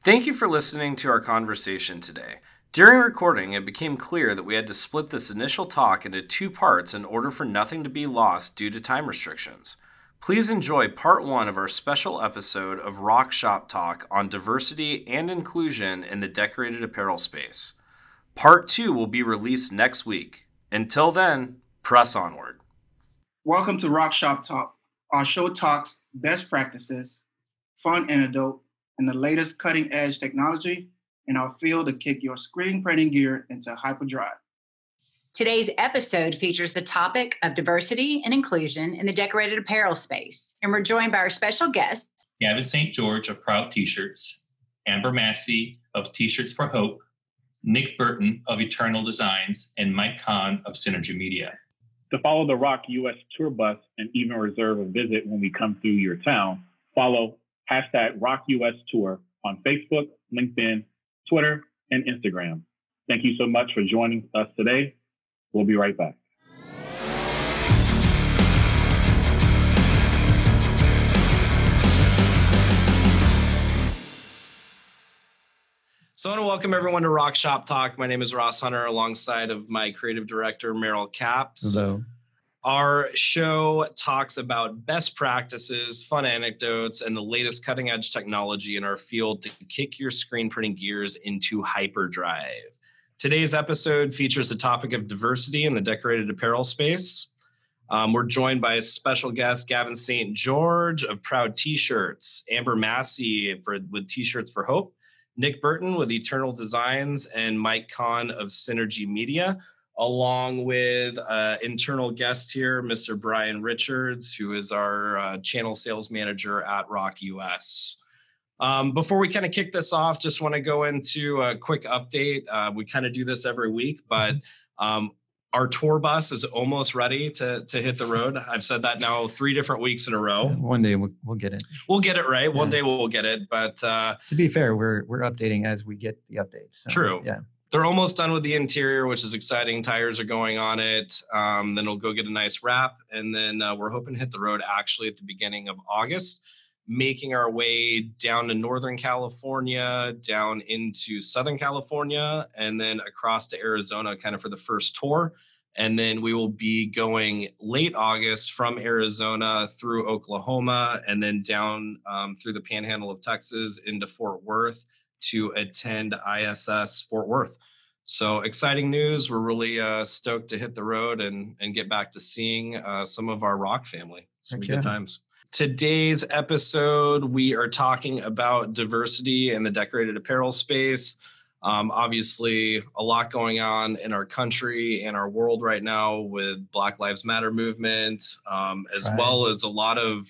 Thank you for listening to our conversation today. During recording, it became clear that we had to split this initial talk into two parts in order for nothing to be lost due to time restrictions. Please enjoy part one of our special episode of ROQ Shop Talk on diversity and inclusion in the decorated apparel space. Part two will be released next week. Until then, press onward. Welcome to ROQ Shop Talk. Our show talks best practices, fun anecdote, and the latest cutting-edge technology in our field to kick your screen printing gear into hyperdrive. Today's episode features the topic of diversity and inclusion in the decorated apparel space, and we're joined by our special guests, Gavin StGeorges of Proud T-Shirts, Amber Massey of T-Shirts for Hope, Nick Burton of Eternal Designs, and Mike Kahn of Synergy Media. To follow the ROQ US tour bus and even reserve a visit when we come through your town, follow hashtag ROQ US Tour on Facebook, LinkedIn, Twitter, and Instagram. Thank you so much for joining us today. We'll be right back. So I want to welcome everyone to ROQ Shop Talk. My name is Ross Hunter, alongside of my creative director, Merrill Caps. Hello. Our show talks about best practices, fun anecdotes, and the latest cutting edge technology in our field to kick your screen printing gears into hyperdrive. Today's episode features the topic of diversity in the decorated apparel space. We're joined by a special guest, Gavin StGeorges of Proud T-Shirts, Amber Massey with T-Shirts for Hope, Nick Burton with Eternal Designs, and Mike Kahn of Synergy Media, along with internal guest here, Mr. Brian Richards, who is our channel sales manager at ROQ US. Before we kind of kick this off, just want to go into a quick update. We kind of do this every week, but our tour bus is almost ready to hit the road. I've said that now 3 different weeks in a row. One day we'll get it. We'll get it right. One day we'll get it. But to be fair, we're updating as we get the updates. So, true. Yeah. They're almost done with the interior, which is exciting. Tires are going on it. Then we'll go get a nice wrap. And then we're hoping to hit the road actually at the beginning of August, making our way down to Northern California, down into Southern California, and then across to Arizona kind of for the first tour. And then we will be going late August from Arizona through Oklahoma and then down through the panhandle of Texas into Fort Worth to attend ISS Fort Worth. So exciting news. We're really stoked to hit the road and get back to seeing some of our ROQ family. Some good times. Today's episode, we are talking about diversity in the decorated apparel space. Obviously, a lot going on in our country and our world right now with Black Lives Matter movement, as well as a lot of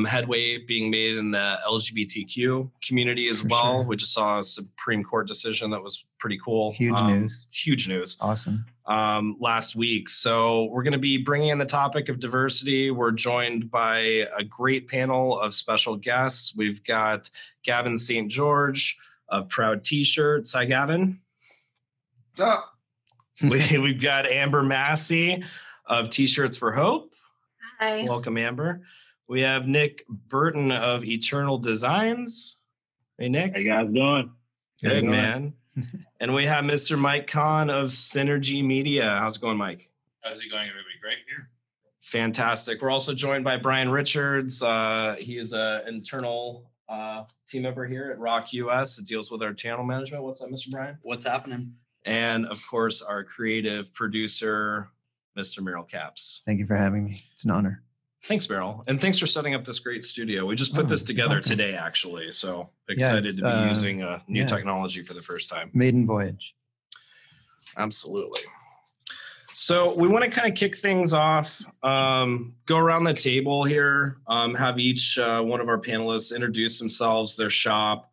headway being made in the LGBTQ community as well. Sure. We just saw a Supreme Court decision that was pretty cool. Huge news. Awesome. Last week. So we're going to be bringing in the topic of diversity. We're joined by a great panel of special guests. We've got Gavin StGeorges of Proud T-Shirts. Hi, Gavin. What's up? We've got Amber Massey of T-Shirts for Hope. Hi. Welcome, Amber. We have Nick Burton of Eternal Designs. Hey, Nick. How you guys doing? Good, man. And we have Mr. Mike Kahn of Synergy Media. How's it going, Mike? How's it going, everybody? Great here. Fantastic. We're also joined by Brian Richards. He is an internal team member here at ROQ US. It deals with our channel management. What's up, Mr. Brian? What's happening? And, of course, our creative producer, Mr. Merrill Caps. Thank you for having me. It's an honor. Thanks, Merrill. And thanks for setting up this great studio. We just put this together today, actually. So excited to be using new technology for the first time. Maiden voyage. Absolutely. So we want to kind of kick things off, go around the table here, have each one of our panelists introduce themselves, their shop,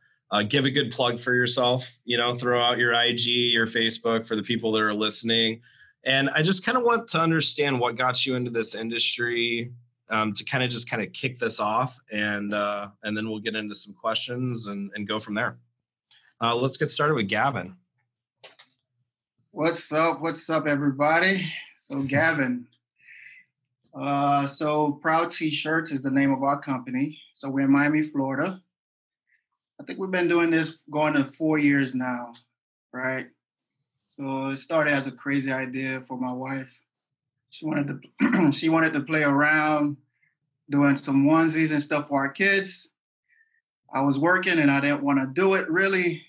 give a good plug for yourself, throw out your IG, your Facebook for the people that are listening. And I just kind of want to understand what got you into this industry, to kind of kick this off, and then we'll get into some questions and go from there. Let's get started with Gavin. What's up, everybody? So Gavin. So Proud T-Shirts is the name of our company. So we're in Miami, Florida. I think we've been doing this going to 4 years now, right? So it started as a crazy idea for my wife. She wanted to she wanted to play around doing some onesies and stuff for our kids. I was working and I didn't want to do it really,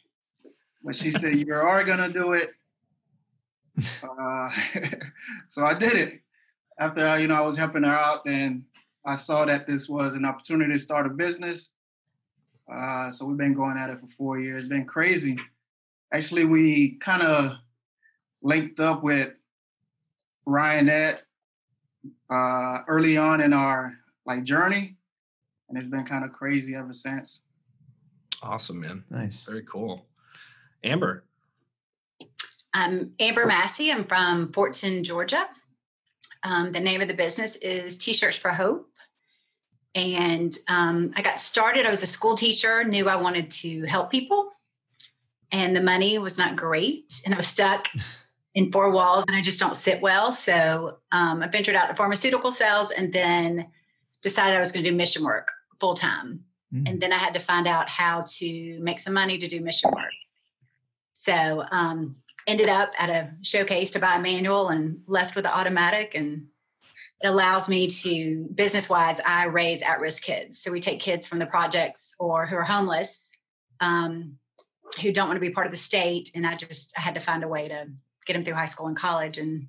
but she said, "You are gonna do it." So I did it. After I was helping her out, then I saw that this was an opportunity to start a business. So we've been going at it for 4 years. It's been crazy. Actually, we kind of linked up with Ryanette early on in our journey, and it's been kind of crazy ever since. Awesome, man. Nice. Very cool. Amber. I'm Amber Massey. I'm from Fortson, Georgia. The name of the business is T-Shirts for Hope. And I got started, I was a school teacher, knew I wanted to help people. And the money was not great. And I was stuck in four walls and I just don't sit well. So I ventured out to pharmaceutical sales and then decided I was going to do mission work full time. And then I had to find out how to make some money to do mission work. So ended up at a showcase to buy a manual and left with the automatic. And it allows me to, business-wise, I raise at-risk kids. So we take kids from the projects or who are homeless, who don't want to be part of the state. And I had to find a way to get them through high school and college. And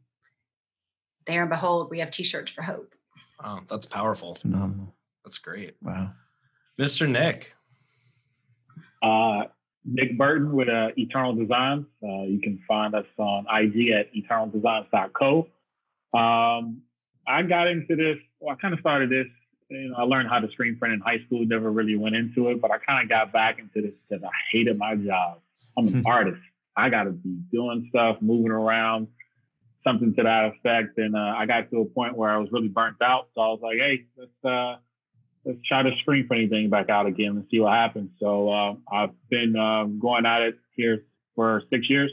there and behold, we have T-Shirts for Hope. Wow, that's powerful. Phenomenal. That's great. Wow. Mr. Nick. Nick Burton with Eternal Designs. You can find us on IG at eternaldesigns.co. I got into this, I kind of started this, I learned how to screen print in high school, never really went into it, but I kind of got back into this because I hated my job. I'm an artist. I got to be doing stuff, moving around, something to that effect. And I got to a point where I was really burnt out. So I was like, hey, let's try to screen printing thing back out again and see what happens. So I've been going at it here for 6 years,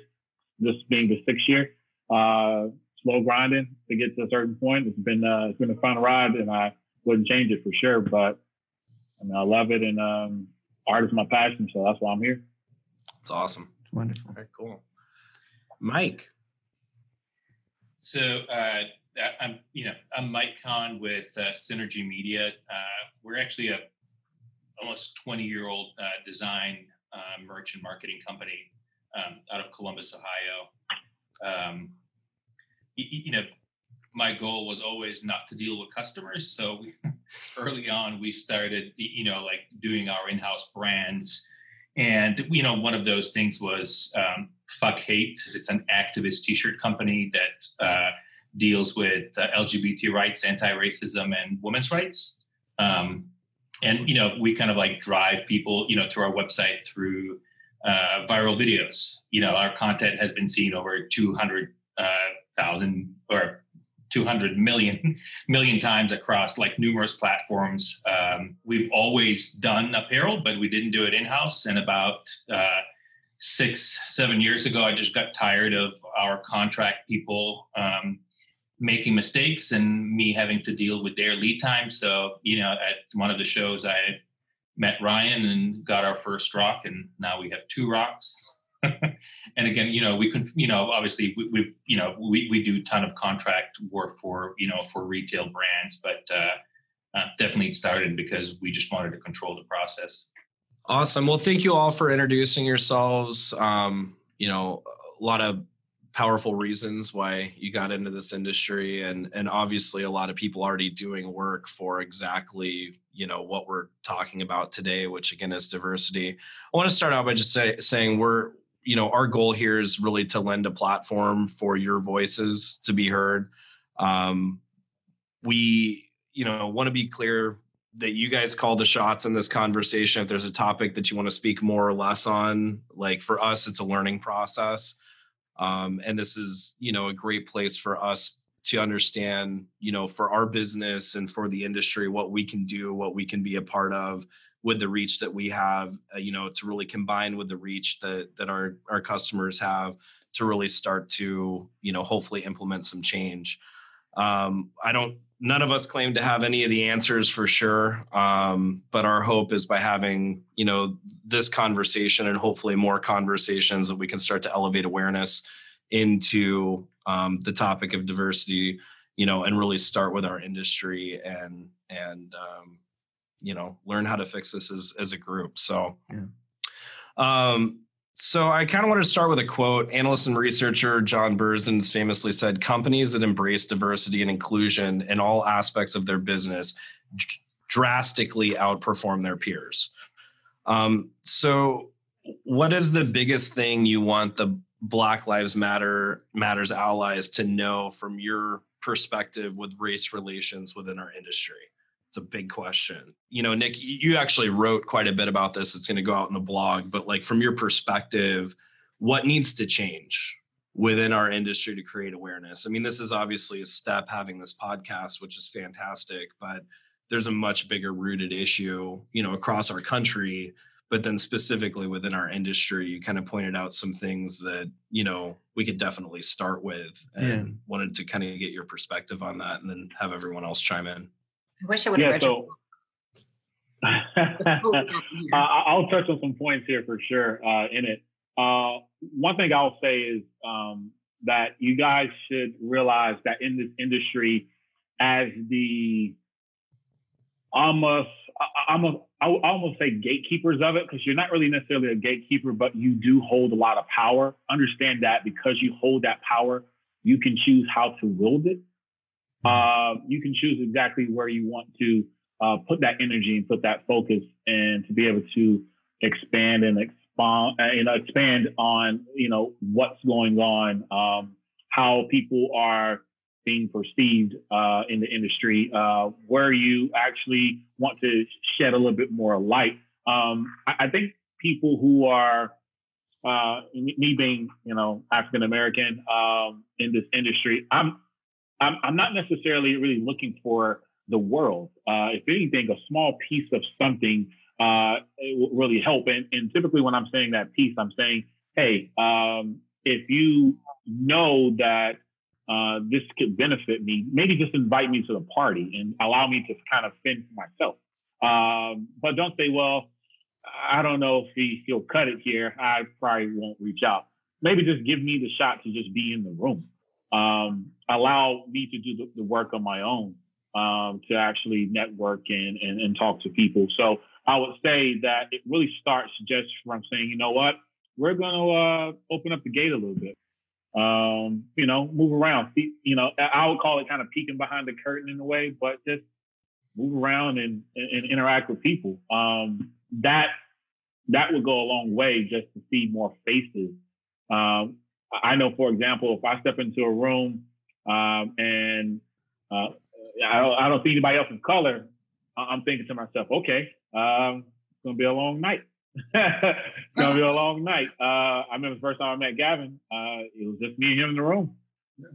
this being the 6th year. Slow grinding to get to a certain point. It's been a fun ride, and I wouldn't change it for sure. But I love it, and art is my passion, so that's why I'm here. It's awesome. It's wonderful. Very cool. Mike. So I'm Mike Kahn with Synergy Media. We're actually a almost 20-year-old design merch and marketing company out of Columbus, Ohio. My goal was always not to deal with customers. So early on, we started, doing our in-house brands. And, one of those things was Fuck Hate. It's an activist T-shirt company that deals with LGBT rights, anti-racism, and women's rights. And, we kind of drive people, to our website through viral videos. Our content has been seen over 200,000 or 200 million times across numerous platforms. We've always done apparel, but we didn't do it in-house. And about 6-7 years ago, I just got tired of our contract people making mistakes and me having to deal with their lead time. So, at one of the shows, I met Ryan and got our first ROQ, and now we have 2 ROQs. And again, we could, obviously we do a ton of contract work for retail brands, but definitely it started because we just wanted to control the process. Awesome. Well, thank you all for introducing yourselves. A lot of powerful reasons why you got into this industry, and obviously a lot of people already doing work for exactly, what we're talking about today, which again is diversity. I want to start out by just saying our goal here is really to lend a platform for your voices to be heard. We, want to be clear that you guys call the shots in this conversation. If there's a topic that you want to speak more or less on, for us, it's a learning process. And this is, a great place for us to understand, for our business and for the industry, what we can do, what we can be a part of with the reach that we have, to really combine with the reach that our customers have to really start to, hopefully implement some change. I don't none of us claim to have any of the answers for sure. But our hope is by having, this conversation and hopefully more conversations that we can start to elevate awareness into the topic of diversity, and really start with our industry and learn how to fix this as a group. So, So I kind of want to start with a quote. Analyst and researcher John Burton famously said, "Companies that embrace diversity and inclusion in all aspects of their business drastically outperform their peers." So what is the biggest thing you want the Black Lives Matters allies to know from your perspective with race relations within our industry? It's a big question. Nick, you actually wrote quite a bit about this. It's going to go out in the blog, but like from your perspective, what needs to change within our industry to create awareness? I mean, this is obviously a step, having this podcast, which is fantastic, but there's a much bigger rooted issue, across our country, but then specifically within our industry. You kind of pointed out some things that, we could definitely start with, and wanted to kind of get your perspective on that and then have everyone else chime in. I wish I would have read so I'll touch on some points here for sure in it. One thing I'll say is that you guys should realize that in this industry, as the I almost say gatekeepers of it, because you're not really necessarily a gatekeeper, but you do hold a lot of power. Understand that because you hold that power, you can choose how to wield it. You can choose exactly where you want to put that energy and put that focus, and to be able to expand on, what's going on, how people are being perceived in the industry, where you actually want to shed a little bit more light. I think people who are, me being, African American in this industry, I'm not necessarily really looking for the world. If anything, a small piece of something it will really help. And typically when I'm saying that piece, I'm saying, hey, if you know that this could benefit me, maybe just invite me to the party and allow me to kind of fend for myself. But don't say, well, I don't know if he'll cut it here. I probably won't reach out. Maybe just give me the shot to just be in the room. Allow me to do the work on my own, to actually network and talk to people. So I would say that it really starts just from saying, you know what, we're going to open up the gate a little bit. Move around. I would call it kind of peeking behind the curtain in a way, but just move around and interact with people. That would go a long way just to see more faces. I know, for example, if I step into a room and I don't see anybody else of color, I'm thinking to myself, okay, it's going to be a long night. It's going to be a long night. I remember the first time I met Gavin, it was just me and him in the room.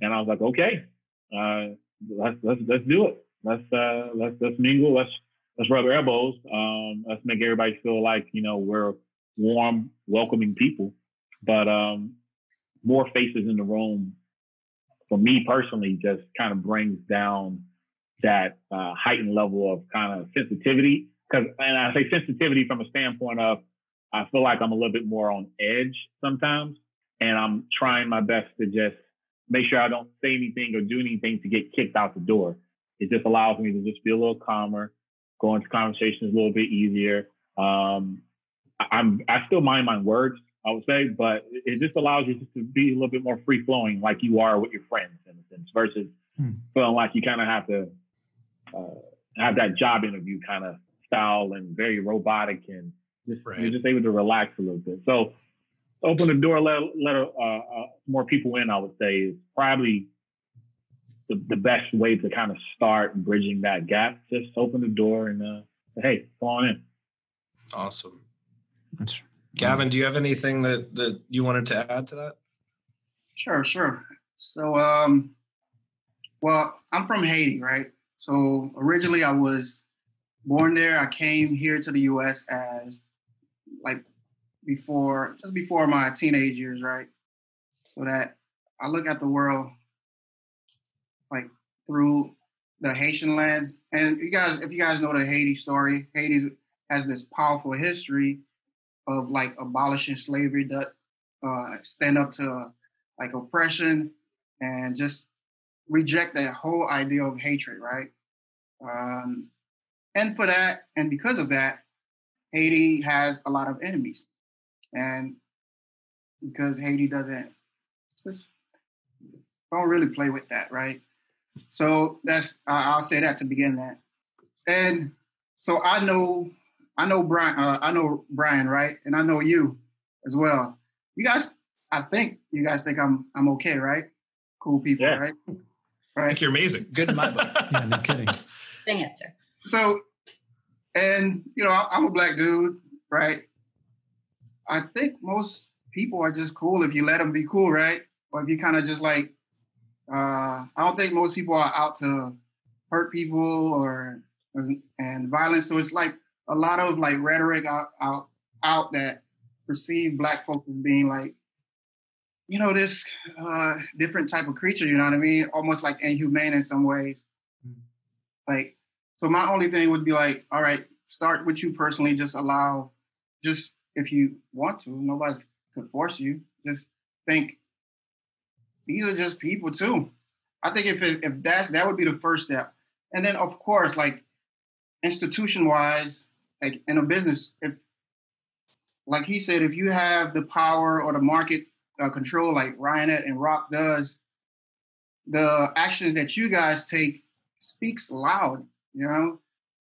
And I was like, okay, let's do it. Let's mingle. Let's rub elbows. Let's make everybody feel like, we're warm, welcoming people. But more faces in the room, for me personally, just kind of brings down that heightened level of kind of sensitivity. And I say sensitivity from a standpoint of, I feel like I'm a little bit more on edge sometimes, and I'm trying my best to just make sure I don't say anything or do anything to get kicked out the door. It just allows me to just be a little calmer, go into conversations a little bit easier. I still mind my words, I would say, but it just allows you just to be a little bit more free flowing, like you are with your friends in a sense, versus feeling like you kind of have to have that job interview kind of style and very robotic, and you're just able to relax a little bit. So open the door, let more people in, I would say, is probably the best way to kind of start bridging that gap. Just open the door and say, hey, come on in. Awesome. Gavin, do you have anything that you wanted to add to that? Sure. So, well, I'm from Haiti, right? So originally I was born there. I came here to the U.S. as just before my teenage years, right? So that I look at the world like through the Haitian lands. And if you guys know the Haiti story, Haiti has this powerful history of like abolishing slavery, that stand up to like oppression and just reject that whole idea of hatred, right? And for that, and because of that, Haiti has a lot of enemies. And because Haiti don't really play with that, right? So I'll say that to begin that. And so I know Brian, right? And I know you as well. You guys, I think you guys think I'm okay, right? Cool people, Yeah. right? I Right. think you're amazing. Good in my book. Yeah, no kidding. Good answer. So, and I'm a black dude, right? I think most people are just cool if you let them be cool, right? Or if you kind of just like, I don't think most people are out to hurt people and violence. So it's like a lot of like rhetoric out that perceive black folks as being like, this different type of creature, you know what I mean? Almost like inhumane in some ways. Like, so my only thing would be like, all right, start with you personally, just if you want to, nobody could force you. Just think, these are just people too. I think if that would be the first step. And then of course, like institution wise, like in a business, if like he said, if you have the power or the market control like Ryanet and ROQ does, the actions that you guys take speaks loud,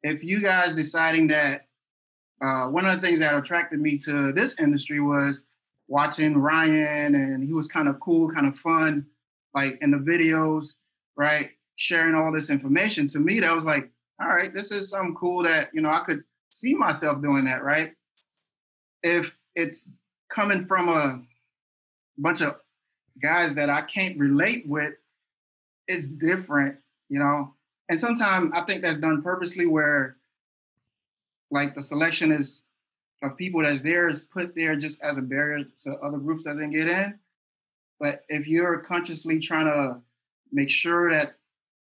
If you guys deciding that, one of the things that attracted me to this industry was watching Ryan, and he was kind of cool, kind of fun, like in the videos, right? Sharing all this information. To me, that was like, all right, this is something cool that, I could see myself doing that, right? If it's coming from a bunch of guys that I can't relate with, it's different, And sometimes I think that's done purposely where like the selection of people that's there is put there just as a barrier so other groups doesn't get in. But if you're consciously trying to make sure that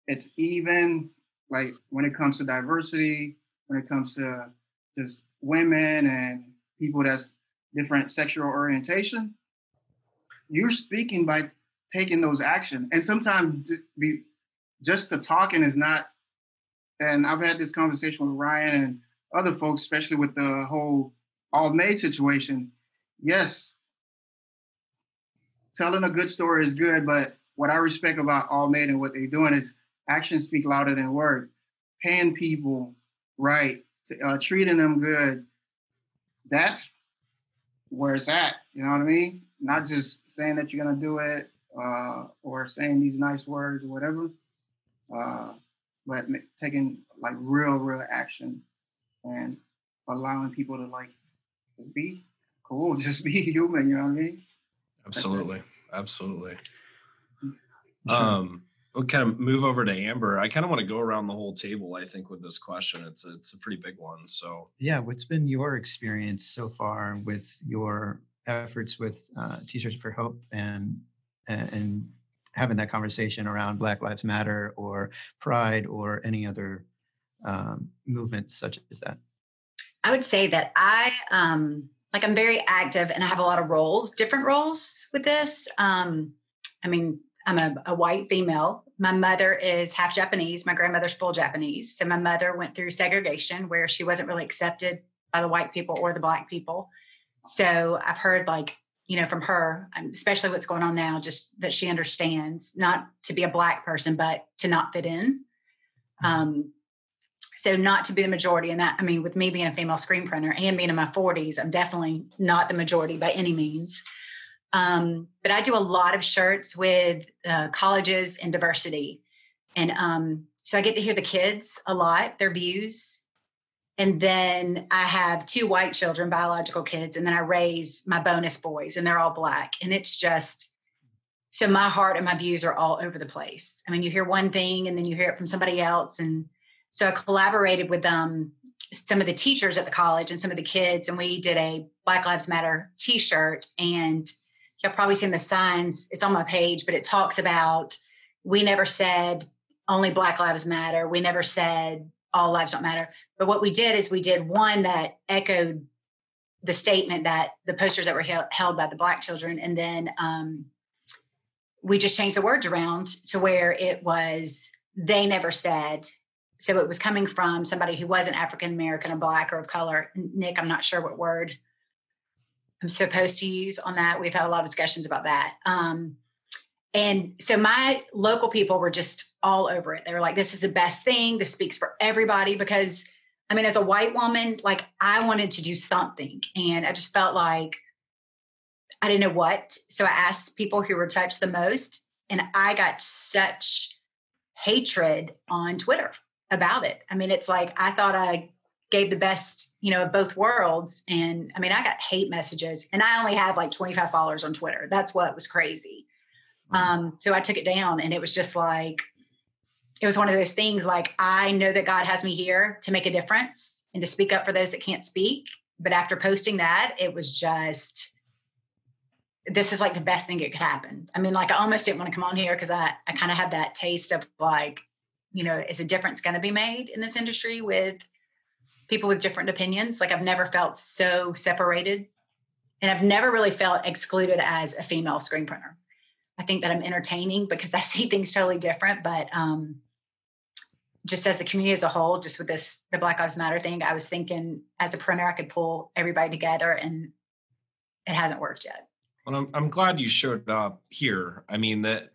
it's even, like when it comes to diversity, when it comes to just women and people that's different sexual orientation, you're speaking by taking those actions. And sometimes just the talking is not, and I've had this conversation with Ryan and other folks, especially with the whole All Made situation. Yes, telling a good story is good, but what I respect about All Made and what they're doing is actions speak louder than words. Paying people right, treating them good. That's where it's at. You know what I mean? Not just saying that you're gonna do it or saying these nice words or whatever, but taking like real action and allowing people to like just be cool, just be human. You know what I mean? Absolutely. We'll kind of move over to Amber. I kind of want to go around the whole table, I think, with this question. It's a pretty big one. So yeah, what's been your experience so far with your efforts with T-shirts for Hope and having that conversation around Black Lives Matter or Pride or any other movement such as that? I would say that I'm very active and I have a lot of roles, different roles with this. I'm a white female. My mother is half Japanese. My grandmother's full Japanese. So my mother went through segregation where she wasn't really accepted by the white people or the Black people. So I've heard from her, especially what's going on now, just that she understands not to be a Black person, but to not fit in. So not to be the majority in that. With me being a female screen printer and being in my 40s, I'm definitely not the majority by any means. But I do a lot of shirts with colleges and diversity. And so I get to hear the kids a lot, their views. And then I have 2 white children, biological kids, and then I raise my bonus boys, and they're all Black. And it's just, so my heart and my views are all over the place. You hear one thing and then you hear it from somebody else. And so I collaborated with some of the teachers at the college and some of the kids, and we did a Black Lives Matter T-shirt. And you've probably seen the signs. It's on my page, but it talks about, we never said only Black Lives Matter. We never said all lives don't matter. But what we did is we did one that echoed the statement that the posters that were held by the Black children. And then we just changed the words around to where it was, they never said. So it was coming from somebody who wasn't African-American or Black or of color. Nick, I'm not sure what word I'm supposed to use on that. We've had a lot of discussions about that. And so my local people were just all over it. They were like, this is the best thing. This speaks for everybody. Because, I mean, as a white woman, like, I wanted to do something. And I just felt like I didn't know what. So I asked people who were touched the most. And I got such hatred on Twitter about it. I mean, it's like, I thought I gave the best, of both worlds. And I mean, I got hate messages, and I only have like 25 followers on Twitter. That's what was crazy. So I took it down, and it was just like, it was one of those things like, I know that God has me here to make a difference and to speak up for those that can't speak. But after posting that, it was just, this is like the best thing that could happen. I mean, like, I almost didn't want to come on here because I kind of had that taste of like, is a difference going to be made in this industry with people with different opinions? Like, I've never felt so separated, and I've never really felt excluded as a female screen printer. I think that I'm entertaining because I see things totally different, but just as the community as a whole, just with the Black Lives Matter thing, I was thinking as a printer, I could pull everybody together, and it hasn't worked yet. Well, I'm glad you showed up here. I mean, that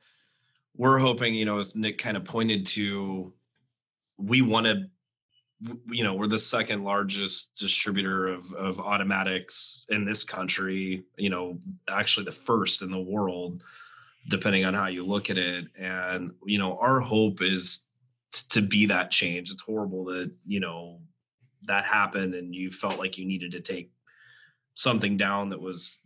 we're hoping, as Nick kind of pointed to, we want to, we're the second largest distributor of automatics in this country, actually the first in the world, depending on how you look at it. And, our hope is to be that change. It's horrible that, that happened and you felt like you needed to take something down that was,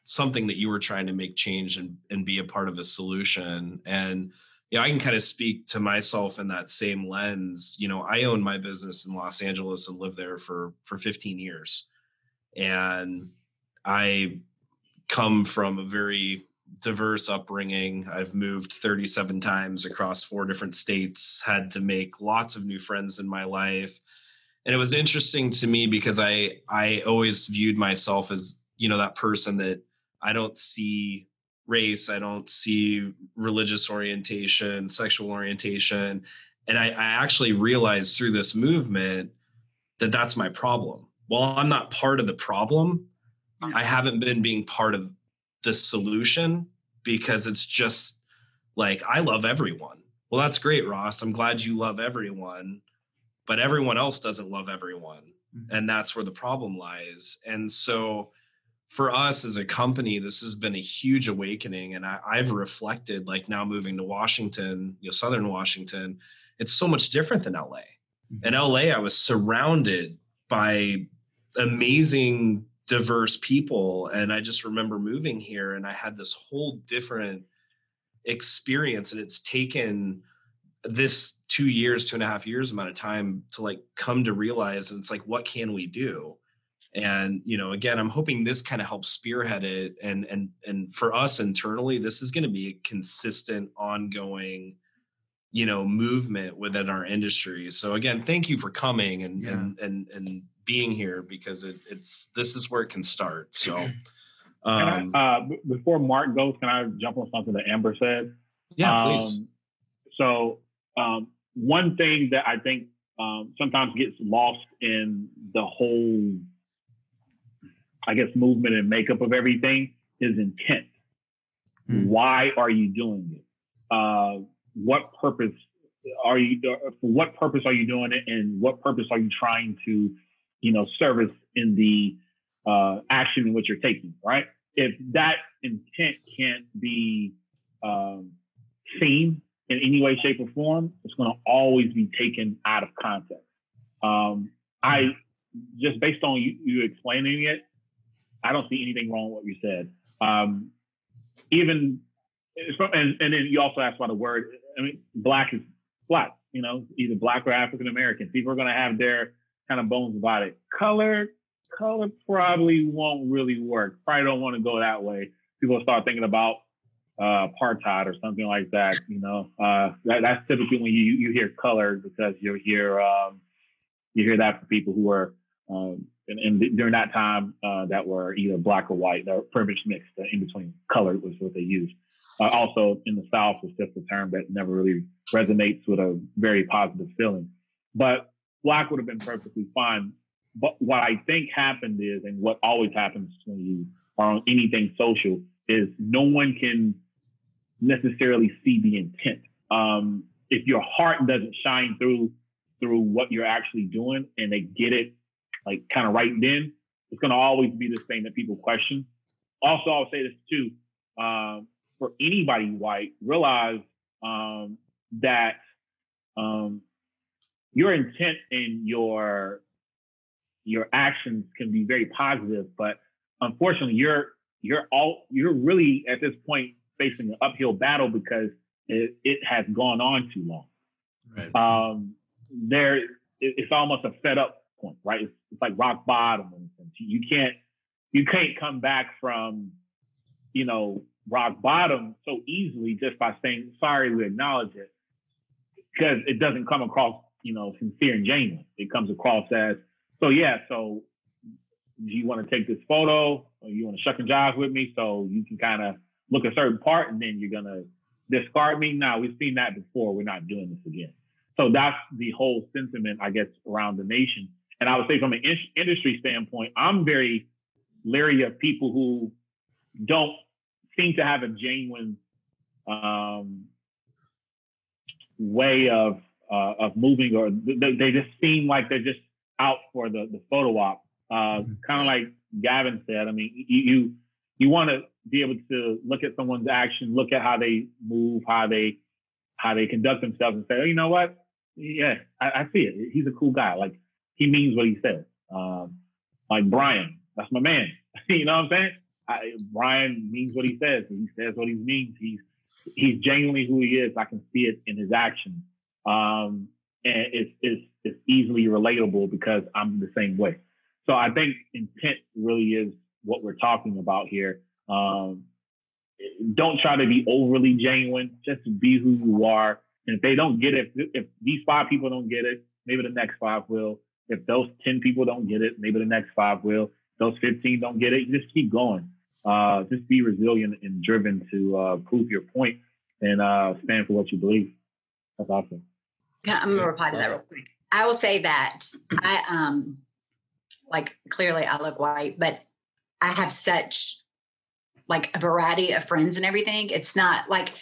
something that you were trying to make change and be a part of a solution. And, I can kind of speak to myself in that same lens. I own my business in Los Angeles and lived there for 15 years. And I come from a very diverse upbringing. I've moved 37 times across 4 different states, had to make lots of new friends in my life. And it was interesting to me because I always viewed myself as, that person that I don't see race, I don't see religious orientation, sexual orientation. And I actually realized through this movement that that's my problem. While I'm not part of the problem, I haven't been being part of the solution, because it's just like, I love everyone. Well, that's great, Ross. I'm glad you love everyone, but everyone else doesn't love everyone. And that's where the problem lies. And so for us as a company, this has been a huge awakening. And I've reflected, like, now moving to Washington, Southern Washington, it's so much different than LA. In LA, I was surrounded by amazing, diverse people. And I just remember moving here and I had this whole different experience. And it's taken this 2.5 years amount of time to like come to realize, and it's like, what can we do? And, again, I'm hoping this kind of helps spearhead it. And for us internally, this is going to be a consistent, ongoing, movement within our industry. So again, thank you for coming and being here, because this is where it can start. So before Mark goes, can I jump on something that Amber said? Yeah, please. So one thing that I think sometimes gets lost in the whole, I guess, movement and makeup of everything is intent. Why are you doing it? What purpose are you, for what purpose are you doing it? And what purpose are you trying to, service in the action in which you're taking, right? If that intent can't be seen in any way, shape, or form, it's going to always be taken out of context. I just, based on you explaining it, I don't see anything wrong with what you said. And then you also asked about the word. I mean, black is black, either black or African American. People are going to have their kind of bones about it. Color probably won't really work. Probably don't want to go that way. People will start thinking about apartheid or something like that. That's typically when you hear color, because you hear that for people who were and during that time that were either black or white. They're pretty much mixed. In between color was what they used. Also in the South, was just a term that never really resonates with a very positive feeling. But black would have been perfectly fine. But what I think happened is, and what always happens when you are on anything social, is no one can necessarily see the intent. If your heart doesn't shine through what you're actually doing, and they get it like kind of right then, it's going to always be this thing that people question. Also, I'll say this too, for anybody white, realize that your intent and your actions can be very positive, but unfortunately, you're really at this point facing an uphill battle because it has gone on too long. Right. It's almost a fed up point, right? It's like rock bottom. You can't come back from, rock bottom so easily just by saying, sorry, we acknowledge it, because it doesn't come across, sincere and genuine. It comes across as, so do you want to take this photo, or you want to shuck and jive with me so you can kind of look a certain part and then you're going to discard me? No, we've seen that before. We're not doing this again. So that's the whole sentiment, I guess, around the nation. And I would say from an industry standpoint, I'm very leery of people who don't seem to have a genuine way of moving, or they just seem like they're just out for the photo op. Kind of like Gavin said, I mean, you want to be able to look at someone's action, look at how they move, how they conduct themselves, and say, oh, you know what? Yeah, I see it. He's a cool guy. Like, he means what he says. Like Brian, that's my man. You know what I'm saying? Brian means what he says. He says what he means. He's genuinely who he is. I can see it in his actions. And it's easily relatable because I'm the same way. So I think intent really is what we're talking about here. Don't try to be overly genuine. Just be who you are. And if they don't get it, if these 5 people don't get it, maybe the next 5 will. If those 10 people don't get it, maybe the next 5 will. If those 15 don't get it, just keep going. Just be resilient and driven to prove your point and stand for what you believe. That's awesome. Yeah, I'm going to reply to that real quick. I will say that I, clearly I look white, but I have such a variety of friends and everything. It's not like,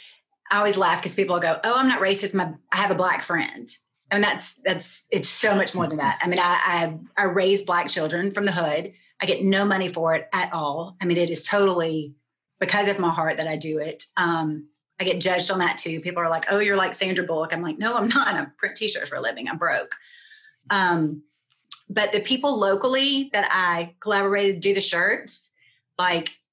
I always laugh because people go, oh, I'm not racist. I have a black friend. I mean, it's so much more than that. I mean, I raise black children from the hood. I get no money for it at all. I mean, it is totally because of my heart that I do it. I get judged on that too. People are like, oh, you're like Sandra Bullock. I'm like, no, I'm not. I print t-shirts for a living. I'm broke. But the people locally that I collaborated to do the shirts,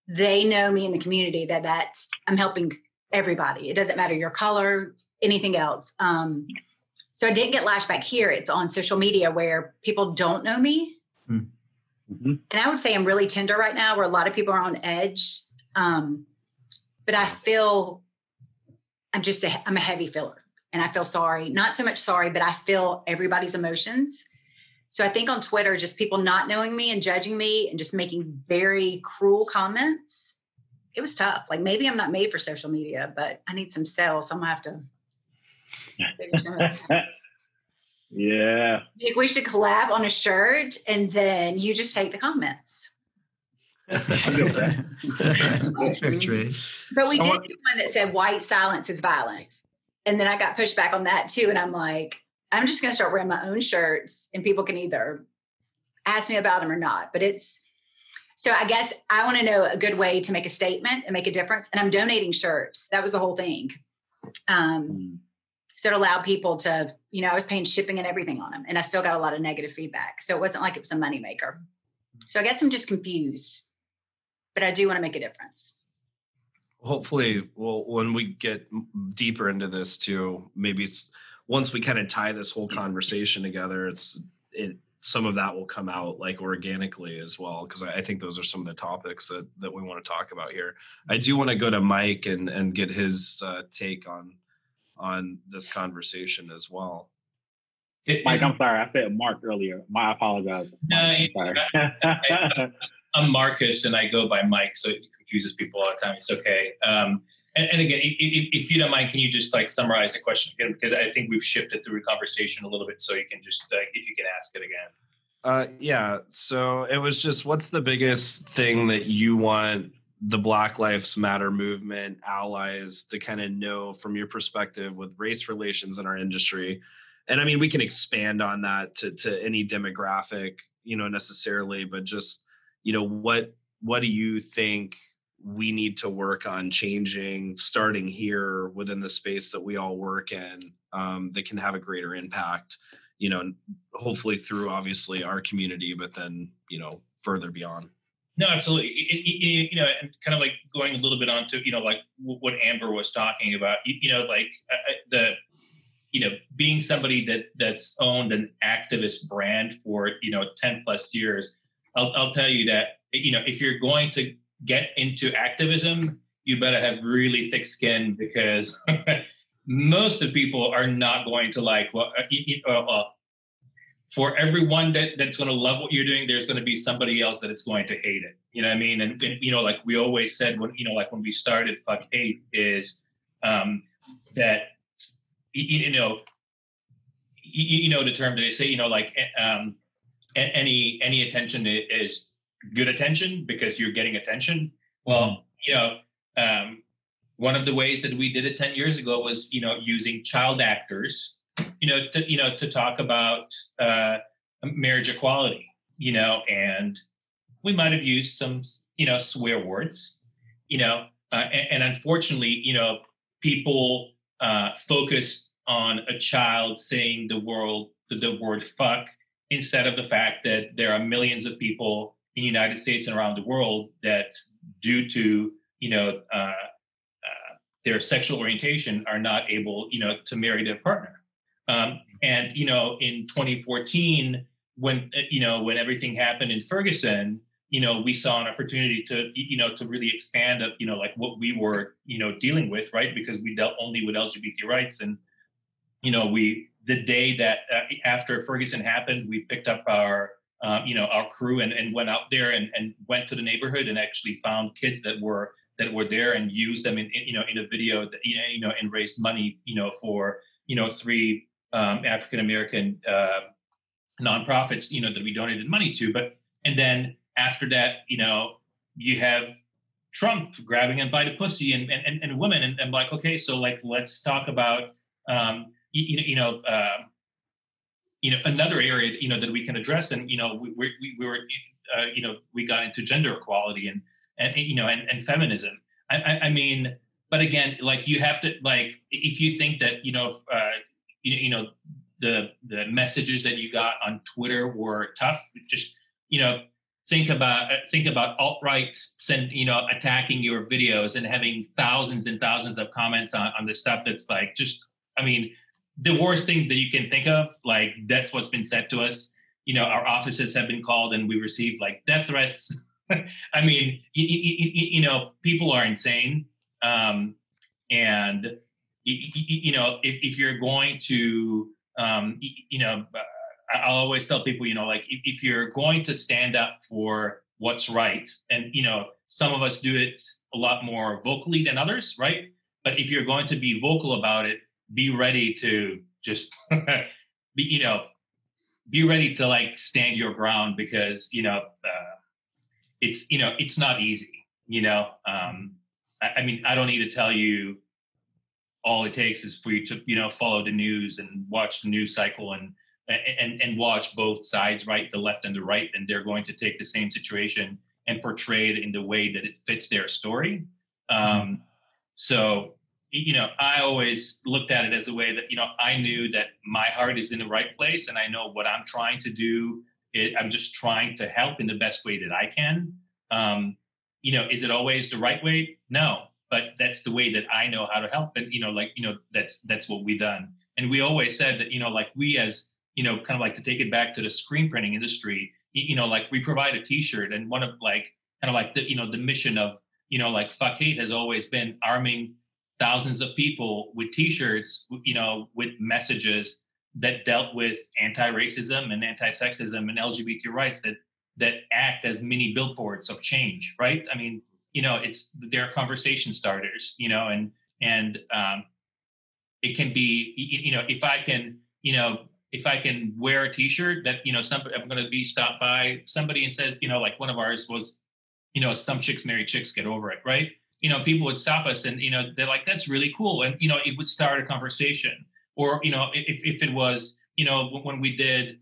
they know me in the community that I'm helping everybody. It doesn't matter your color, anything else. So I didn't get lashback here. It's on social media where people don't know me. Mm-hmm. And I would say I'm really tender right now, where a lot of people are on edge. But I feel I'm a heavy feeler, and I feel sorry, not so much sorry, but I feel everybody's emotions. So I think on Twitter, just people not knowing me and judging me and just making very cruel comments, it was tough. Maybe I'm not made for social media, but I need some sales. So I'm gonna have to figure something out. Yeah. Nick, we should collab on a shirt, and then you just take the comments. But we did do one that said white silence is violence. And then I got pushed back on that too. And I'm like, I'm just going to start wearing my own shirts, and people can either ask me about them or not. But so I guess I want to know a good way to make a statement and make a difference. And I'm donating shirts. That was the whole thing. So it allowed people to, I was paying shipping and everything on them, and I still got a lot of negative feedback. So it wasn't like it was a moneymaker. So I guess I'm just confused, but I do want to make a difference. Hopefully, when we get deeper into this too, maybe once we kind of tie this whole conversation together, some of that will come out like organically as well, because I think those are some of the topics that we want to talk about here. I do want to go to Mike and get his take on this conversation as well. Mike, I'm sorry. I said Mark earlier. I apologize. Mike, No, I'm Marcus and I go by Mike, so it confuses people all the time. It's okay. And again, if you don't mind, can you just like summarize the question again? Because I think we've shifted through the conversation a little bit, so you can just if you can ask it again. Yeah. So it was just, what's the biggest thing that you want the Black Lives Matter movement allies to kind of know from your perspective with race relations in our industry? And I mean, we can expand on that to any demographic, necessarily, but just, what do you think we need to work on changing, starting here within the space that we all work in, that can have a greater impact, hopefully through obviously our community, but then, further beyond. No, absolutely. And kind of like going a little bit on to, like what Amber was talking about, being somebody that's owned an activist brand for, 10 plus years, I'll tell you that, if you're going to get into activism, you better have really thick skin, because most of people are not going to like, for everyone that's going to love what you're doing, there's going to be somebody else that is going to hate it. You know what I mean? And like we always said, when we started Fuck Hate, is that, the term that they say, any attention is good attention because you're getting attention. Well, one of the ways that we did it 10 years ago was, using child actors, to talk about marriage equality, and we might have used some, swear words, and unfortunately, people focus on a child saying the word fuck, instead of the fact that there are millions of people in the United States and around the world that, due to, their sexual orientation, are not able, to marry their partner. And, in 2014, when everything happened in Ferguson, we saw an opportunity to, to really expand, like what we were, dealing with, right? Because we dealt only with LGBT rights. And, the day that after Ferguson happened, we picked up our crew and went out there and went to the neighborhood and actually found kids that were there and used them in a video that, and raised money, for, 3 African American nonprofits, that we donated money to. And then after that, you have Trump grabbing him by the pussy and women, and I'm like, okay, so like, let's talk about, another area, that we can address. And, we got into gender equality and feminism. I mean, but again, like you have to, like, if you think that, the messages that you got on Twitter were tough, just, think about alt-right attacking your videos and having thousands and thousands of comments on the stuff that's like, just, I mean, the worst thing that you can think of, like, that's what's been said to us. Our offices have been called and we received like death threats. I mean, people are insane. And, if you're going to, I'll always tell people, like, if you're going to stand up for what's right, and, some of us do it a lot more vocally than others, right? But if you're going to be vocal about it, be ready to just, be ready to like stand your ground, because, it's not easy, I mean, I don't need to tell you, all it takes is for you to, follow the news and watch the news cycle and watch both sides, right? The left and the right, and they're going to take the same situation and portray it in the way that it fits their story. So, I always looked at it as a way that, I knew that my heart is in the right place, and I know what I'm trying to do. I'm just trying to help in the best way that I can. Is it always the right way? No, but that's the way that I know how to help. And, that's what we've done. And we always said that, like, we as kind of like to take it back to the screen printing industry, like we provide a t-shirt, and one of like, kind of like the mission of, like Fuck Hate has always been arming thousands of people with t-shirts, with messages that dealt with anti-racism and anti-sexism and LGBT rights that act as mini billboards of change, right? I mean, they're conversation starters, and it can be, if I can wear a t-shirt that, I'm going to be stopped by somebody and says, like one of ours was, some chicks marry chicks, get over it, right? People would stop us and, they're like, that's really cool. And, it would start a conversation. Or, if it was, when we did,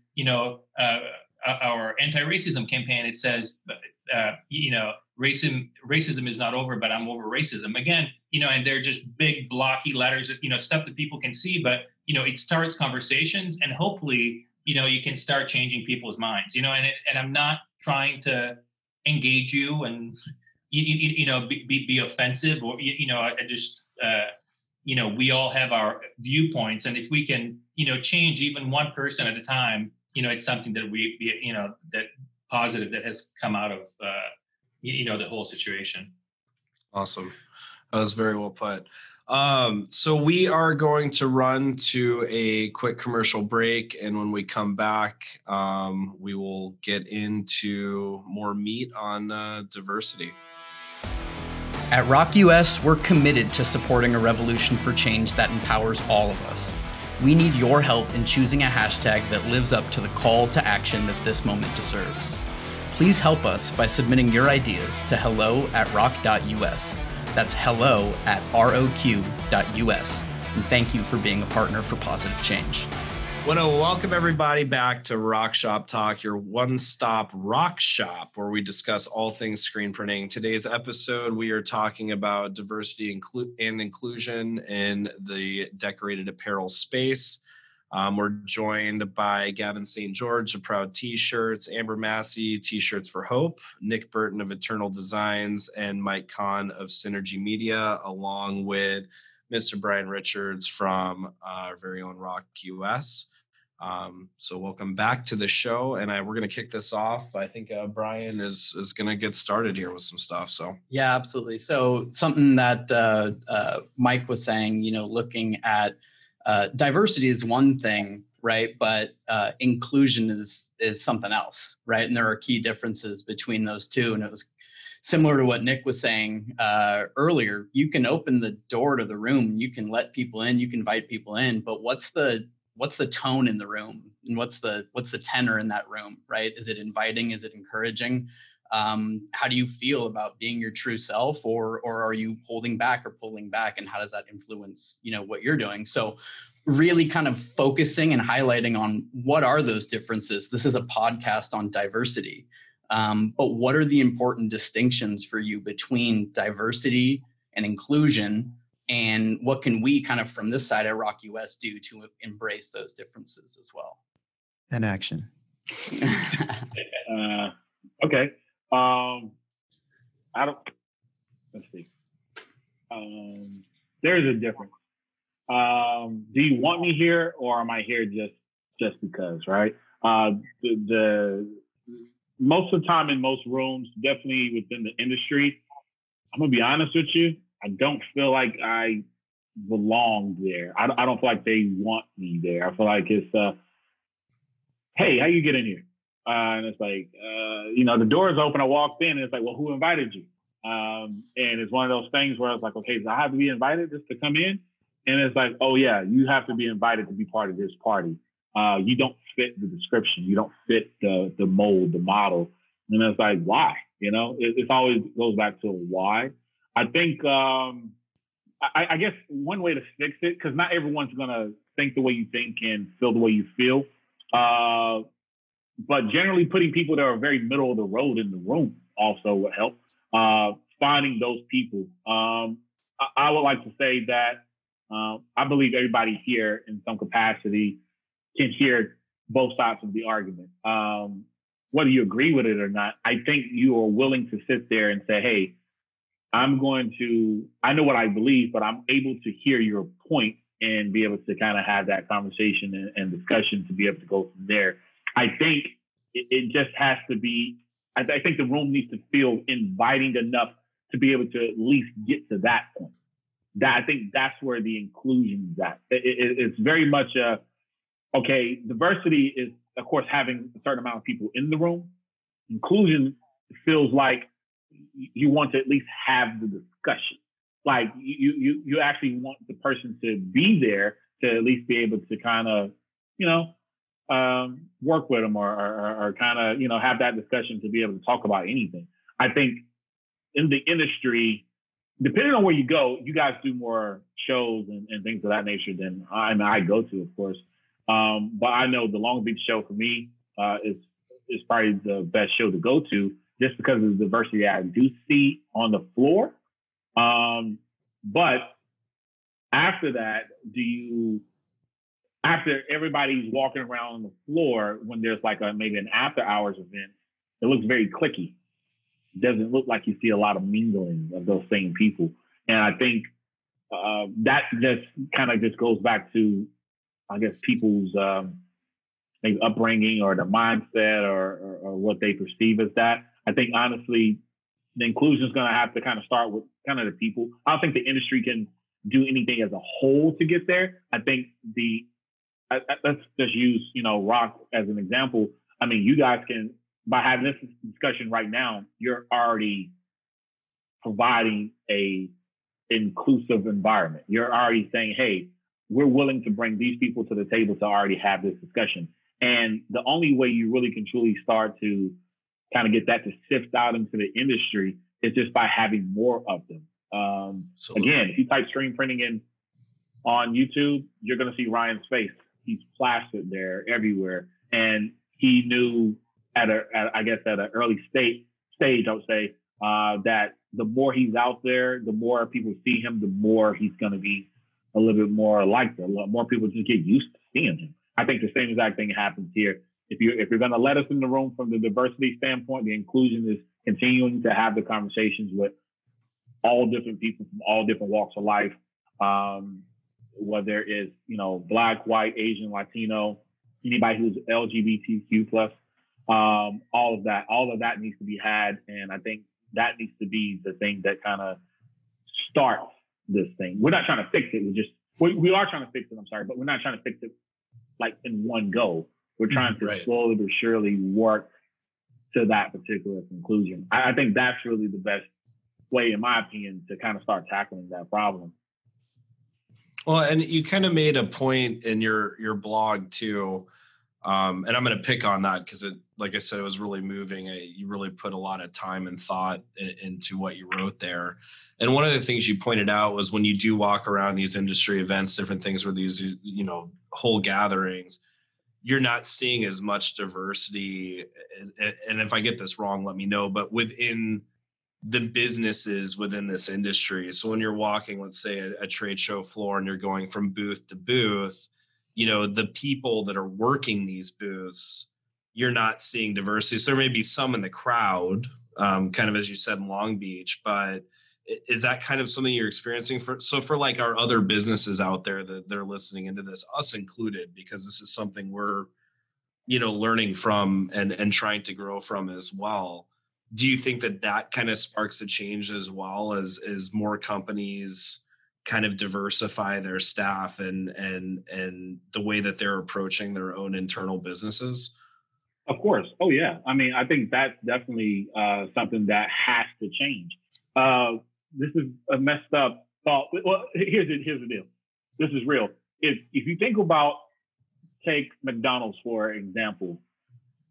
our anti-racism campaign, it says, racism is not over, but I'm over racism. Again, and they're just big blocky letters, stuff that people can see, but, it starts conversations, and hopefully, you can start changing people's minds, and I'm not trying to engage you and, be offensive, or, I just, we all have our viewpoints, and if we can, change even one person at a time, it's something that that positive that has come out of, the whole situation. Awesome. That was very well put. So we are going to run to a quick commercial break, and when we come back, we will get into more meat on diversity. At ROQ US, we're committed to supporting a revolution for change that empowers all of us. We need your help in choosing a hashtag that lives up to the call to action that this moment deserves. Please help us by submitting your ideas to hello@roq.us. That's hello@ROQ.us. And thank you for being a partner for positive change. I want to welcome everybody back to Rock Shop Talk, your one-stop rock shop where we discuss all things screen printing. Today's episode, we are talking about diversity and inclusion in the decorated apparel space. We're joined by Gavin StGeorges of Proud T-Shirts, Amber Massey, T-Shirts for Hope, Nick Burton of Eternal Designs, and Mike Kahn of Synergy Media, along with Mr. Brian Richards from our very own ROQ US. So welcome back to the show, and we're going to kick this off. I think Brian is going to get started here with some stuff. So yeah, absolutely. So something that Mike was saying, looking at diversity is one thing, right? But inclusion is something else, right? And there are key differences between those two. And it was similar to what Nick was saying earlier. You can open the door to the room, you can let people in, you can invite people in, but what's the tone in the room, and what's the tenor in that room, right? Is it inviting? Is it encouraging? How do you feel about being your true self, or are you holding back or pulling back, and how does that influence what you're doing? So really kind of focusing and highlighting on what are those differences. This is a podcast on diversity. But what are the important distinctions for you between diversity and inclusion, and what can we kind of from this side at ROQ US do to embrace those differences as well? And action. Okay. Let's see. There's a difference. Do you want me here, or am I here just because, right? The most of the time in most rooms, definitely within the industry, I'm going to be honest with you, I don't feel like I belong there. I don't feel like they want me there. I feel like it's, hey, how you get in here? And it's like, the door is open. I walked in and it's like, well, who invited you? And it's one of those things where I was like, okay, do I have to be invited just to come in? And it's like, oh yeah, you have to be invited to be part of this party. You don't fit the description. You don't fit the mold, the model. And it's like, why? It always goes back to why. I think, I guess one way to fix it, because not everyone's going to think the way you think and feel the way you feel. But generally putting people that are very middle of the road in the room also would help. Finding those people. I would like to say that I believe everybody here in some capacity can hear both sides of the argument. Whether you agree with it or not, I think you are willing to sit there and say, hey, I know what I believe, but I'm able to hear your point and be able to kind of have that conversation and discussion to be able to go from there. I think it just has to be, I think the room needs to feel inviting enough to be able to at least get to that point. I think that's where the inclusion is at. It's very much okay, diversity is, of course, having a certain amount of people in the room. Inclusion feels like you want to at least have the discussion. Like you actually want the person to be there to at least be able to kind of, work with them or kind of, have that discussion to be able to talk about anything. I think in the industry, depending on where you go, you guys do more shows and things of that nature than I go to, of course. But I know the Long Beach show for me is probably the best show to go to just because of the diversity I do see on the floor. But after that, after everybody's walking around on the floor, when there's like maybe an after hours event, it looks very cliquey. It doesn't look like you see a lot of mingling of those same people. And I think that just kind of just goes back to, I guess, people's maybe upbringing or the mindset or what they perceive as that. I think, honestly, the inclusion is going to have to kind of start with kind of the people. I don't think the industry can do anything as a whole to get there. I think let's just use, ROQ as an example. I mean, you guys can, by having this discussion right now, you're already providing a inclusive environment. You're already saying, hey, we're willing to bring these people to the table to already have this discussion. And the only way you really can truly start to kind of get that to sift out into the industry is just by having more of them. Again, if you type screen printing in on YouTube, you're going to see Ryan's face. He's plastered there everywhere. And he knew at an early stage, I would say, that the more he's out there, the more people see him, the more he's going to be a little bit more liked. A lot more people just get used to seeing him. I think the same exact thing happens here. If you're going to let us in the room from the diversity standpoint, the inclusion is continuing to have the conversations with all different people from all different walks of life, whether it's, Black, white, Asian, Latino, anybody who's LGBTQ plus, all of that needs to be had. And I think that needs to be the thing that kind of starts this thing. We're not trying to fix it. We are trying to fix it. I'm sorry, but we're not trying to fix it like in one go. We're trying to slowly but surely work to that particular conclusion. I think that's really the best way, in my opinion, to kind of start tackling that problem. Well, and you kind of made a point in your blog too, and I'm going to pick on that because it, like I said, it was really moving. You really put a lot of time and thought into what you wrote there. And one of the things you pointed out was when you do walk around these industry events, different things where these, whole gatherings, you're not seeing as much diversity. And if I get this wrong, let me know, but within the businesses within this industry. So when you're walking, let's say a trade show floor and you're going from booth to booth, the people that are working these booths, you're not seeing diversity. So there may be some in the crowd, kind of as you said in Long Beach, but is that kind of something you're experiencing for like our other businesses out there that they're listening into this, us included, because this is something we're, learning from and trying to grow from as well. Do you think that kind of sparks a change as well as more companies kind of diversify their staff and the way that they're approaching their own internal businesses? Of course. Oh yeah. I mean, I think that's definitely something that has to change. This is a messed up thought. Well, here's the deal. This is real. If you think about, take McDonald's for example.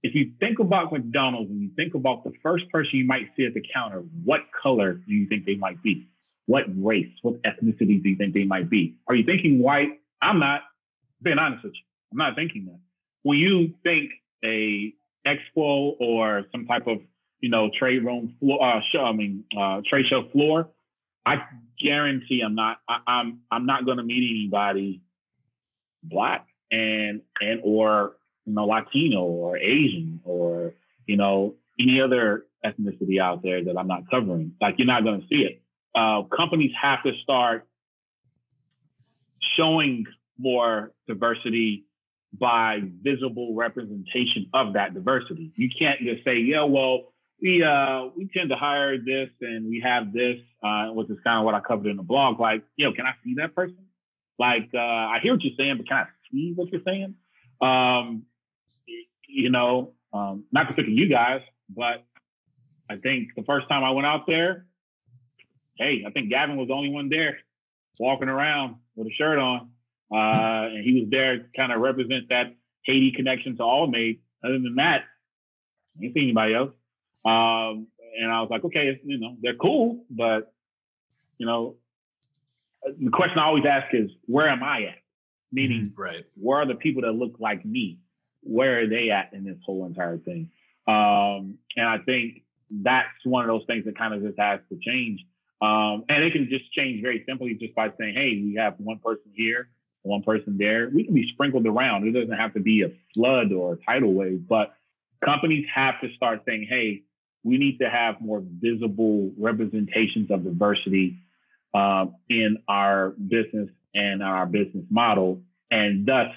If you think about McDonald's and you think about the first person you might see at the counter, what color do you think they might be? What race, what ethnicity do you think they might be? Are you thinking white? I'm not, being honest with you, I'm not thinking that. When you think a expo or some type of, trade room floor, trade show floor, I guarantee I'm not going to meet anybody Black and or Latino or Asian or any other ethnicity out there that I'm not covering. Like, you're not going to see it. Companies have to start showing more diversity by visible representation of that diversity. You can't just say, yeah, well, we tend to hire this and we have this, which is kind of what I covered in the blog. Like, can I see that person? Like, I hear what you're saying, but can I see what you're saying? Not to pick on you guys, but I think the first time I went out there, I think Gavin was the only one there walking around with a shirt on. And he was there to kind of represent that Haiti connection to All-Made. Other than that, I didn't see anybody else. And I was like, okay, they're cool, but, the question I always ask is, where am I at? Meaning, where are the people that look like me? Where are they at in this whole entire thing? And I think that's one of those things that kind of just has to change. And it can just change very simply just by saying, hey, we have one person here, one person there. We can be sprinkled around. It doesn't have to be a flood or a tidal wave, but companies have to start saying, hey, we need to have more visible representations of diversity in our business and our business model. And thus,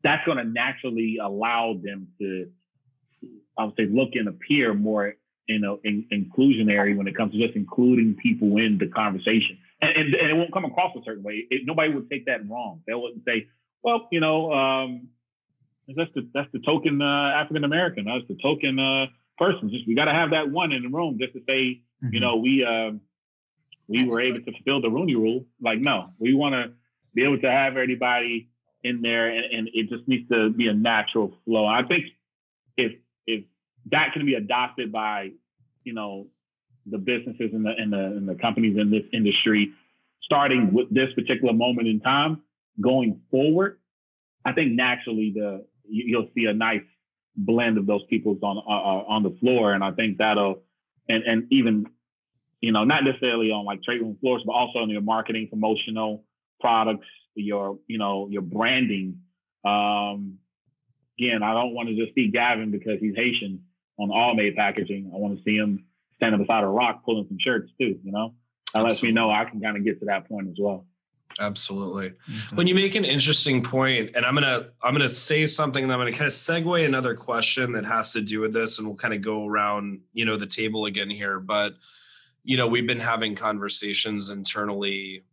that's going to naturally allow them to, I would say, look and appear more, inclusionary when it comes to just including people in the conversation. And it won't come across a certain way. Nobody would take that wrong. They wouldn't say, well, that's the token African American. That's the token person. Just we got to have that one in the room just to say, we were able to fulfill the Rooney Rule. Like, no, we want to be able to have everybody in there, and it just needs to be a natural flow. I think if that can be adopted by, the businesses and the companies in this industry, starting with this particular moment in time, going forward, I think naturally you'll see a nice blend of those people on the floor, and I think that'll and even not necessarily on like trade room floors, but also on your marketing, promotional products, your branding. Again, I don't want to just see Gavin because he's Haitian on All-Made packaging. I want to see him standing beside a rock pulling some shirts too. That lets me know I can kind of get to that point as well. Absolutely. When you make an interesting point, and I'm gonna say something, and I'm gonna kind of segue another question that has to do with this, and we'll kind of go around the table again here. But we've been having conversations internally.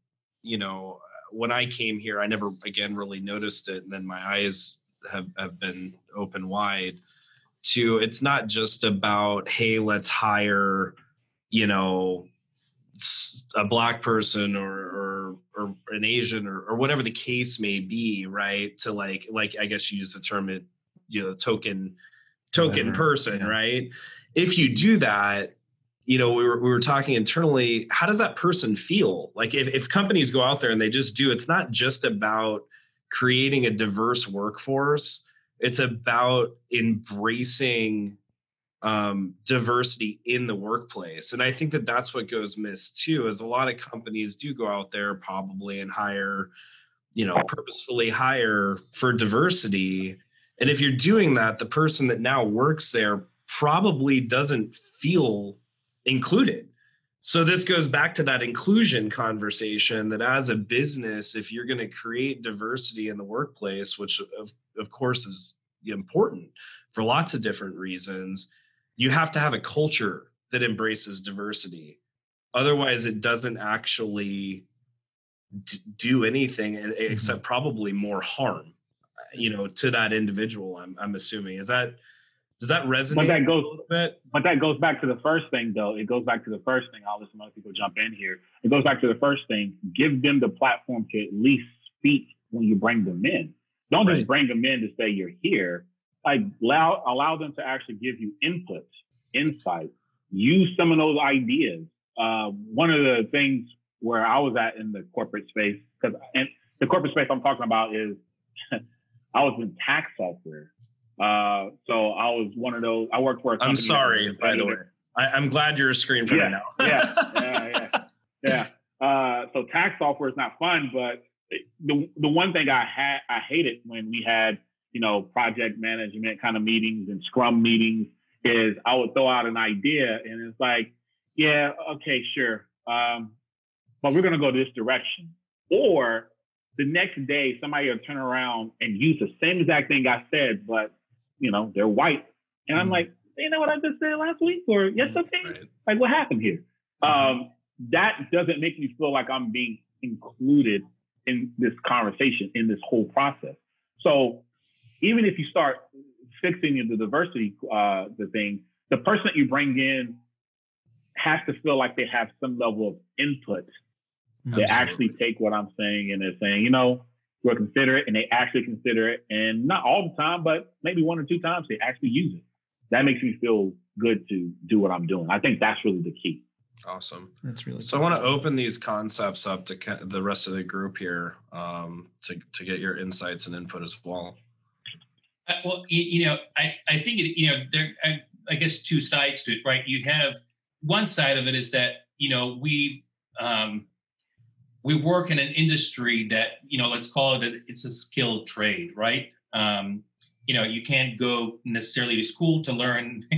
When I came here, I never again really noticed it, and then my eyes have been open wide to it's not just about, hey, let's hire a Black person or an Asian or whatever the case may be, right? To like I guess you use the term token person, right? If you do that, we were talking internally, how does that person feel? Like if companies go out there and they just do, it's not just about creating a diverse workforce. It's about embracing diversity in the workplace. And I think that that's what goes missed too, is a lot of companies do go out there probably and hire, purposefully hire for diversity. And if you're doing that, the person that now works there probably doesn't feel included. So this goes back to that inclusion conversation that as a business, if you're going to create diversity in the workplace, which of course is important for lots of different reasons, you have to have a culture that embraces diversity. Otherwise, it doesn't actually do anything except probably more harm, to that individual. I'm assuming. Does that resonate a little bit? But that goes back to the first thing, though. It goes back to the first thing. I'll let some other people jump in here. It goes back to the first thing. Give them the platform to at least speak when you bring them in. Don't just bring them in to say you're here. Like allow them to actually give you input, insight. Use some of those ideas. One of the things where I was at in the corporate space, and the corporate space I'm talking about is I was in tax software. So I was one of those. I worked for a company. I'm sorry, by the way. I'm glad you're a screenprinter now. Yeah. So tax software is not fun, but the one thing I hated when we had project management kind of meetings and Scrum meetings is I would throw out an idea and it's like, yeah, okay, sure, but we're gonna go this direction, or the next day somebody will turn around and use the same exact thing I said, but they're white. And I'm like, you know what I just said last week or yesterday? Right. Like, what happened here? That doesn't make me feel like I'm being included in this conversation, in this whole process. So even if you start fixing the diversity, the thing, the person that you bring in has to feel like they have some level of input. They actually take what I'm saying and they're saying, we're considerate, and they actually consider it. And not all the time, but maybe 1 or 2 times they actually use it. That makes me feel good to do what I'm doing. I think that's really the key. Awesome. That's really so. cool. I want to open these concepts up to the rest of the group here to get your insights and input as well. Well, I think there. I guess 2 sides to it, right? You have one side of it is that we work in an industry that let's call it it's a skilled trade, right? You can't go necessarily to school to learn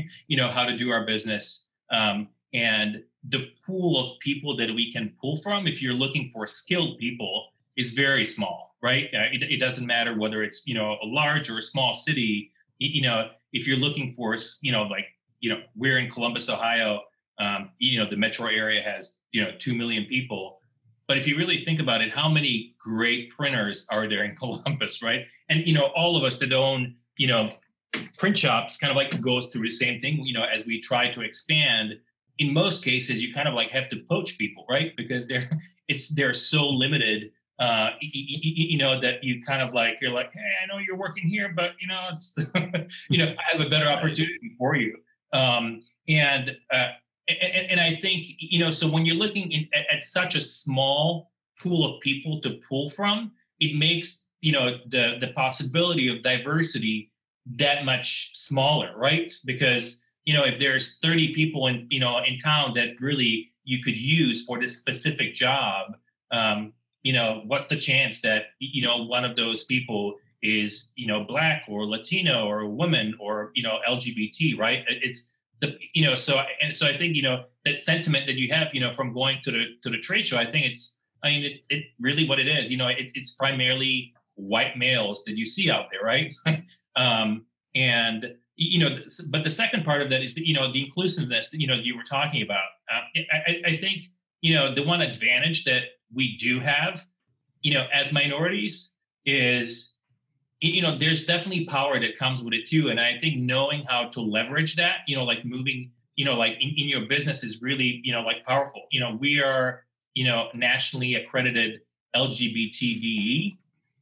how to do our business, and the pool of people that we can pull from, if you're looking for skilled people, is very small, right? It doesn't matter whether it's a large or a small city. If you're looking for we're in Columbus, Ohio. The metro area has 2 million people. But if you really think about it, how many great printers are there in Columbus, right? And all of us that own print shops kind of like go through the same thing. As we try to expand, in most cases you kind of like have to poach people, right? Because they're so limited. That you kind of like, you're like, hey, I know you're working here, but it's I have a better opportunity for you. And I think, so when you're looking at such a small pool of people to pull from, it makes, the possibility of diversity that much smaller, right? Because, if there's 30 people in town that really you could use for this specific job, what's the chance that, one of those people is, Black or Latino or a woman or, LGBT, right? It's so I think, that sentiment that you have, from going to the trade show, I think it really what it is, it's primarily white males that you see out there, right? But the second part of that is the inclusiveness that, you were talking about. I think, the one advantage that we do have, as minorities is, there's definitely power that comes with it too. And I think knowing how to leverage that, like moving, like in your business is really, like powerful. We are, nationally accredited LGBTQE.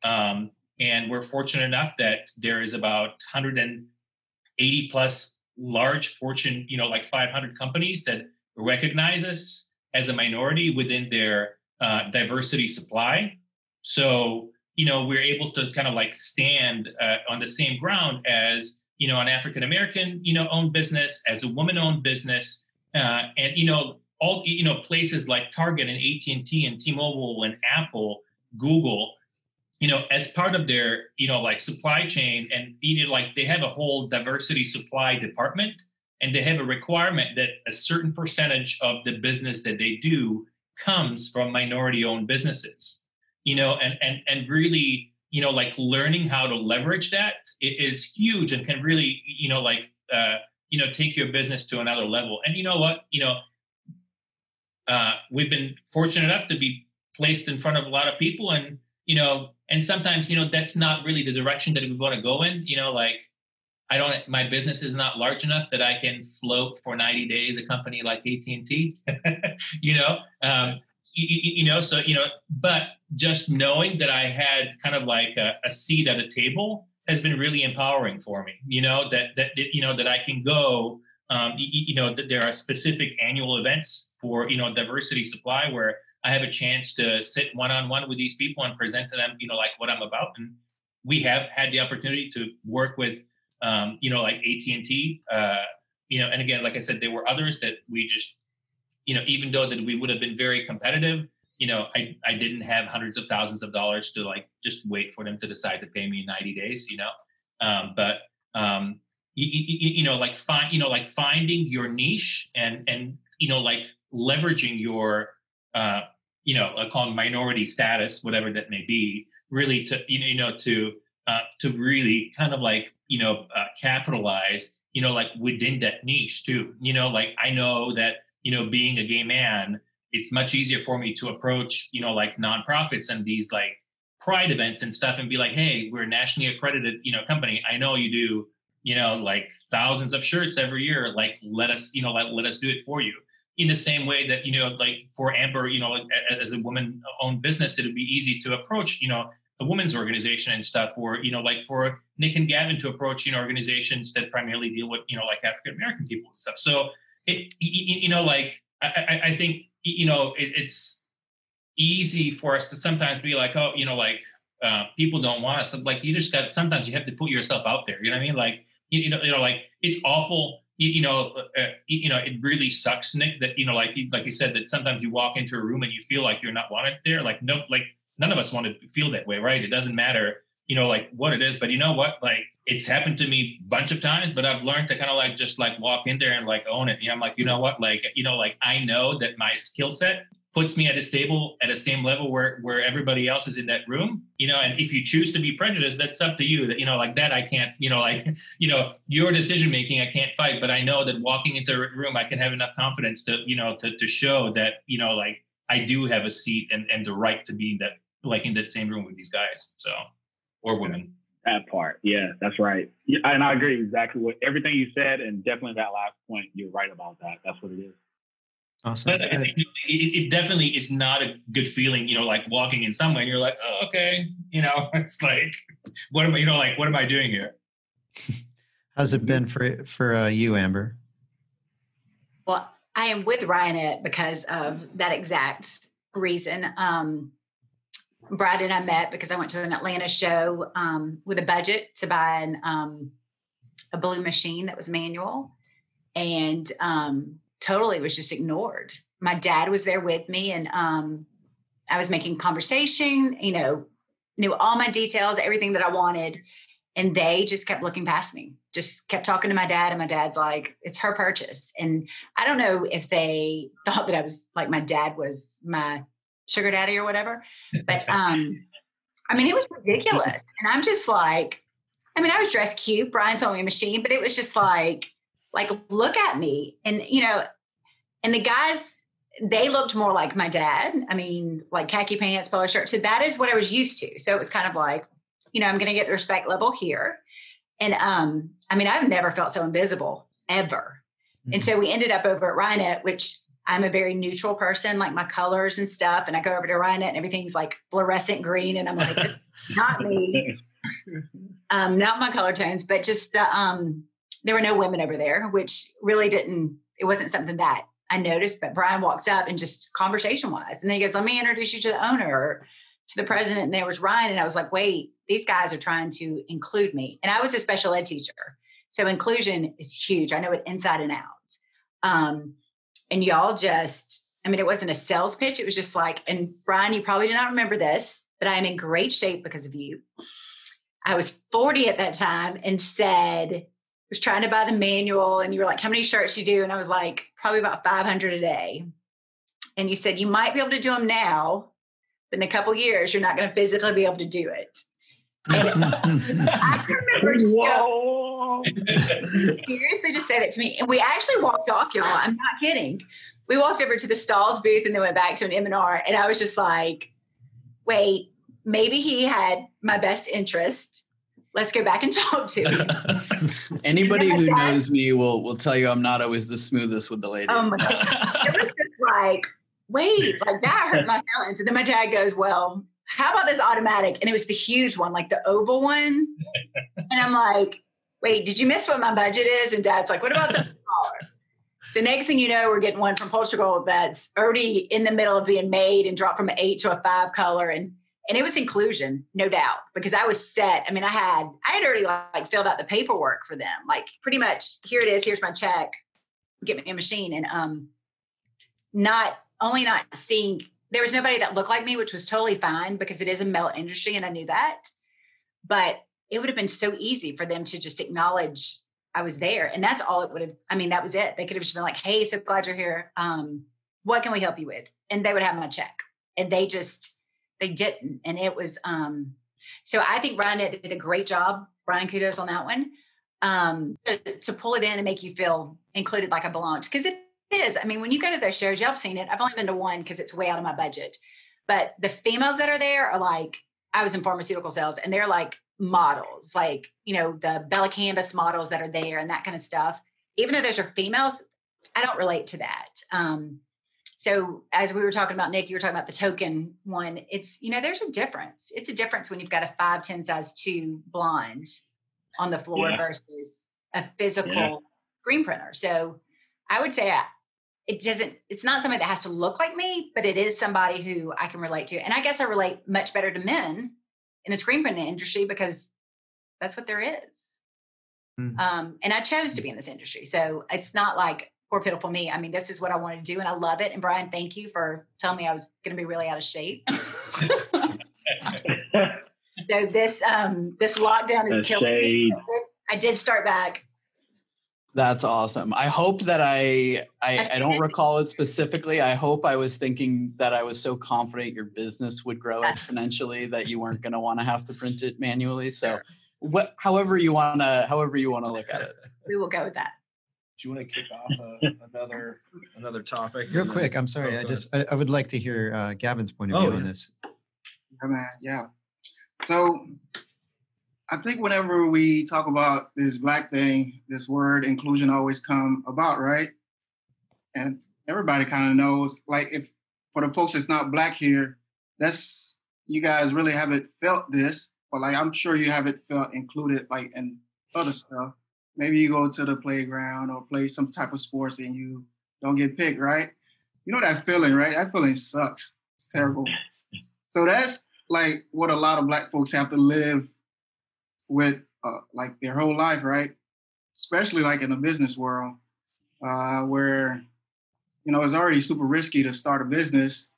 And we're fortunate enough that there is about 180 plus large Fortune, like 500 companies that recognize us as a minority within their diversity supply. So, we're able to kind of like stand on the same ground as, an African-American, owned business, as a woman-owned business, and, all, places like Target and AT&T and T-Mobile and Apple, Google, as part of their, like supply chain, and, like they have a whole diversity supply department, and they have a requirement that a certain percentage of the business that they do comes from minority-owned businesses, and really, like learning how to leverage that is huge and can really, take your business to another level. And you know what, we've been fortunate enough to be placed in front of a lot of people, and, and sometimes, that's not really the direction that we want to go in, my business is not large enough that I can float for 90 days a company like AT&T, but just knowing that I had kind of like a seat at a table has been really empowering for me, that I can go, that there are specific annual events for, diversity supply where I have a chance to sit one-on-one with these people and present to them, like what I'm about. And we have had the opportunity to work with, like AT&T, and again, like I said, there were others that we just, even though that we would have been very competitive, I didn't have hundreds of thousands of dollars to like, just wait for them to decide to pay me in 90 days, like finding your niche and, like leveraging your, I call it minority status, whatever that may be, really to, to really kind of like, capitalize, like within that niche too. Like I know that, being a gay man, it's much easier for me to approach, like nonprofits and these like pride events and stuff and be like, hey, we're a nationally accredited, company. I know you do, like thousands of shirts every year. Like, let us do it for you. In the same way that, like for Amber, as a woman-owned business, it would be easy to approach, a women's organization and stuff, or, like for Nick and Gavin to approach, organizations that primarily deal with, like African-American people and stuff. So like, I think, it's easy for us to sometimes be like, oh, people don't want us. Like, sometimes you have to put yourself out there. You know what I mean? Like, like it's awful. It really sucks, Nick, that, like you said, that sometimes you walk into a room and you feel like you're not wanted there. Like, no, like none of us want to feel that way, right? It doesn't matter, like what it is, but you know what, like it's happened to me a bunch of times, but I've learned to kind of like, just like walk in there and like own it. I'm like, you know what, like, like I know that my skill set puts me at the same level where everybody else is in that room, and if you choose to be prejudiced, that's up to you. That, like that I can't, your decision making, I can't fight, but I know that walking into a room, I can have enough confidence to, to show that, like I do have a seat and the right to be that, like in that same room with these guys, so, or women. That part. Yeah, that's right. Yeah, and I agree exactly with everything you said, and definitely that last point, you're right about that. That's what it is. Awesome. But I think it definitely is not a good feeling, like walking in somewhere and you're like, oh, okay. It's like, what am I doing here? How's it been for you, Amber? Well, I am with Ryanette because of that exact reason. Brad and I met because I went to an Atlanta show with a budget to buy a blue machine that was manual, and totally was just ignored. My dad was there with me, and I was making conversation, knew all my details, everything that I wanted. And they just kept looking past me, just kept talking to my dad. And my dad's like, it's her purchase. And I don't know if they thought that I was like, my dad was my sugar daddy or whatever. But it was ridiculous. And I'm just like, I was dressed cute. Brian sold me a machine, but it was just like, look at me. And, and the guys, they looked more like my dad. Like khaki pants, polo shirt. So that is what I was used to. So it was kind of like, I'm going to get the respect level here. And I've never felt so invisible ever. Mm-hmm. And so we ended up over at Ryanette, which I'm a very neutral person, like my colors and stuff. And I go over to Ryanette and everything's like fluorescent green. And I'm like, not me, not my color tones, but just there were no women over there, which really it wasn't something that I noticed. But Brian walks up and just conversation wise. And then he goes, let me introduce you to the owner or to the president. And there was Ryan. And I was like, wait, these guys are trying to include me. And I was a special ed teacher. So inclusion is huge. I know it inside and out. And y'all just, it wasn't a sales pitch. It was just like, and Brian, you probably do not remember this, but I am in great shape because of you. I was 40 at that time and was trying to buy the manual. And you were like, how many shirts you do? And I was like, probably about 500 a day. And you said, you might be able to do them now, but in a couple of years, you're not going to physically be able to do it. And I remember seriously just say that to me. And we actually walked off, y'all. I'm not kidding. We walked over to the stalls booth and then went back to an M&R. And I was just like, wait, maybe he had my best interest. Let's go back and talk to him. Anybody who knows me will tell you I'm not always the smoothest with the ladies. Oh my God. It was just like, wait, like that hurt my feelings. And then my dad goes, well, how about this automatic? And it was the huge one, like the oval one. And I'm like, wait, did you miss what my budget is? And Dad's like, what about the smaller? So next thing you know, we're getting one from Portugal that's already in the middle of being made and dropped from an 8 to a 5 color. And it was inclusion, no doubt, because I was set. I had already like filled out the paperwork for them. Like pretty much, here it is, here's my check, get me a machine. And not seeing, there was nobody that looked like me, which was totally fine because it is a male industry and I knew that. But it would have been so easy for them to just acknowledge I was there. And that's all it would have, that was it. They could have just been like, hey, so glad you're here. What can we help you with? And they would have my check. and they didn't. And it was, so I think Brian did a great job. Brian, kudos on that one. To pull it in and make you feel included, like I belonged. Because it is. I mean, when you go to those shows, y'all have seen it. I've only been to one because it's way out of my budget. But the females that are there are like, I was in pharmaceutical sales, and they're like models, like, the Bella Canvas models that are there and that kind of stuff. Even though those are females, I don't relate to that. So as we were talking about, Nick, you were talking about the token one. It's, there's a difference. It's a difference when you've got a 5'10" size 2 blonde on the floor versus a physical screen printer. So I would say it's not somebody that has to look like me, but it is somebody who I can relate to. And I guess I relate much better to men in the screen printing industry because that's what there is. And I chose to be in this industry. So it's not like poor pitiful me. I mean, this is what I wanted to do and I love it. And Brian, thank you for telling me I was going to be really out of shape. So this lockdown is killing me. I did start back. That's awesome. I hope that I don't recall it specifically. I hope I was thinking that I was so confident your business would grow exponentially that you weren't going to want to have to print it manually. So however you want to look at it. We will go with that. Do you want to kick off another topic? Real quick, I'm sorry. I would like to hear Gavin's point of view on this. Yeah. So I think whenever we talk about this Black thing, this word inclusion always come about, right? And everybody kind of knows, like, if for the folks that's not Black here, you guys really haven't felt this, but like I'm sure you haven't felt included like in other stuff. Maybe you go to the playground or play some type of sports and you don't get picked, right? You know that feeling, right? That feeling sucks. It's terrible. So that's like what a lot of Black folks have to live with like their whole life, right? Especially like in the business world where, it's already super risky to start a business.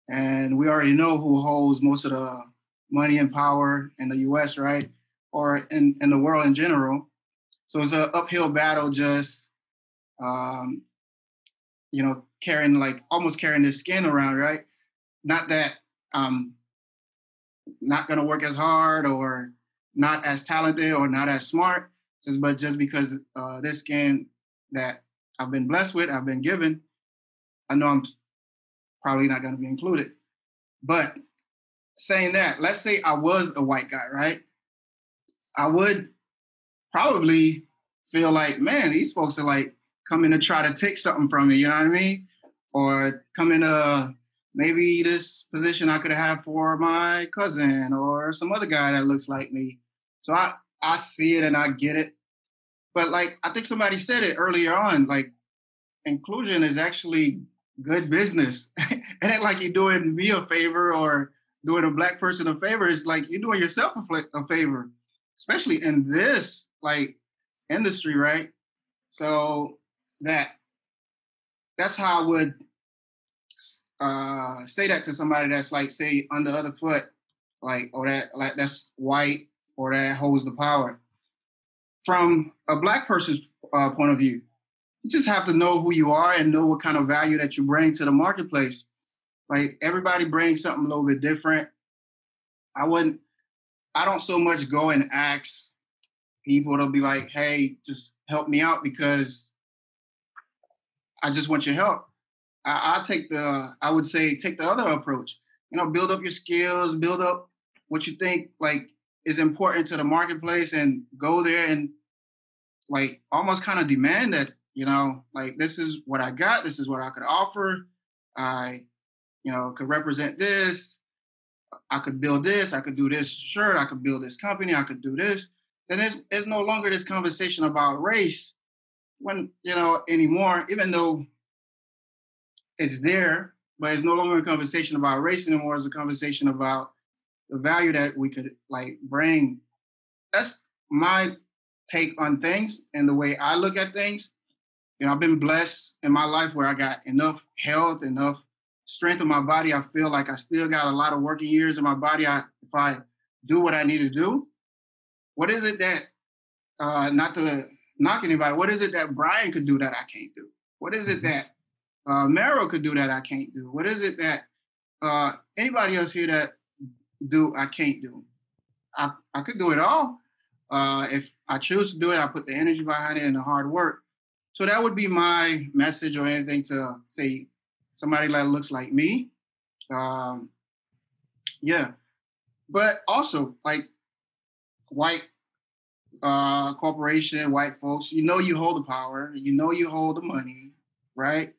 And we already know who holds most of the money and power in the US, right? Or in the world in general. So it's an uphill battle just, almost carrying this skin around, right? Not that I'm not going to work as hard or not as talented or not as smart, but just because this skin that I've been blessed with, I've been given, I know I'm probably not going to be included. But saying that, let's say I was a white guy, right? I would probably feel like, man, these folks are like coming to try to take something from me, you know what I mean? Or coming to maybe this position I could have for my cousin or some other guy that looks like me. So I see it and I get it. But like, I think somebody said it earlier on, like inclusion is actually good business. It ain't like you're doing me a favor or doing a Black person a favor. It's like you're doing yourself a favor, especially in this like industry, right? So that's how I would say that to somebody that's like, say, on the other foot, like, or that like that's white or that holds the power. From a Black person's point of view, you just have to know who you are and know what kind of value that you bring to the marketplace. Like everybody brings something a little bit different. I don't so much go and ask people to be like, hey, just help me out because I just want your help. I would say take the other approach. Build up your skills, build up what you think like is important to the marketplace and go there and like almost kind of demand that, like this is what I got, this is what I could offer. I, could represent this. I could build this, I could do this. Sure, I could build this company, I could do this. Then it's no longer this conversation about race anymore, even though it's there, but it's no longer a conversation about race anymore. It's a conversation about the value that we could like bring. That's my take on things and the way I look at things. I've been blessed in my life where I got enough health, enough strength in my body. I feel like I still got a lot of working years in my body. If I do what I need to do, what is it that, not to knock anybody, what is it that Brian could do that I can't do? What is it that Merrill could do that I can't do? What is it that anybody else here that I can't do. I could do it all. If I choose to do it, I put the energy behind it and the hard work. So that would be my message or anything to say somebody that looks like me. Yeah. But also like white corporation, white folks, you hold the power, you hold the money, right?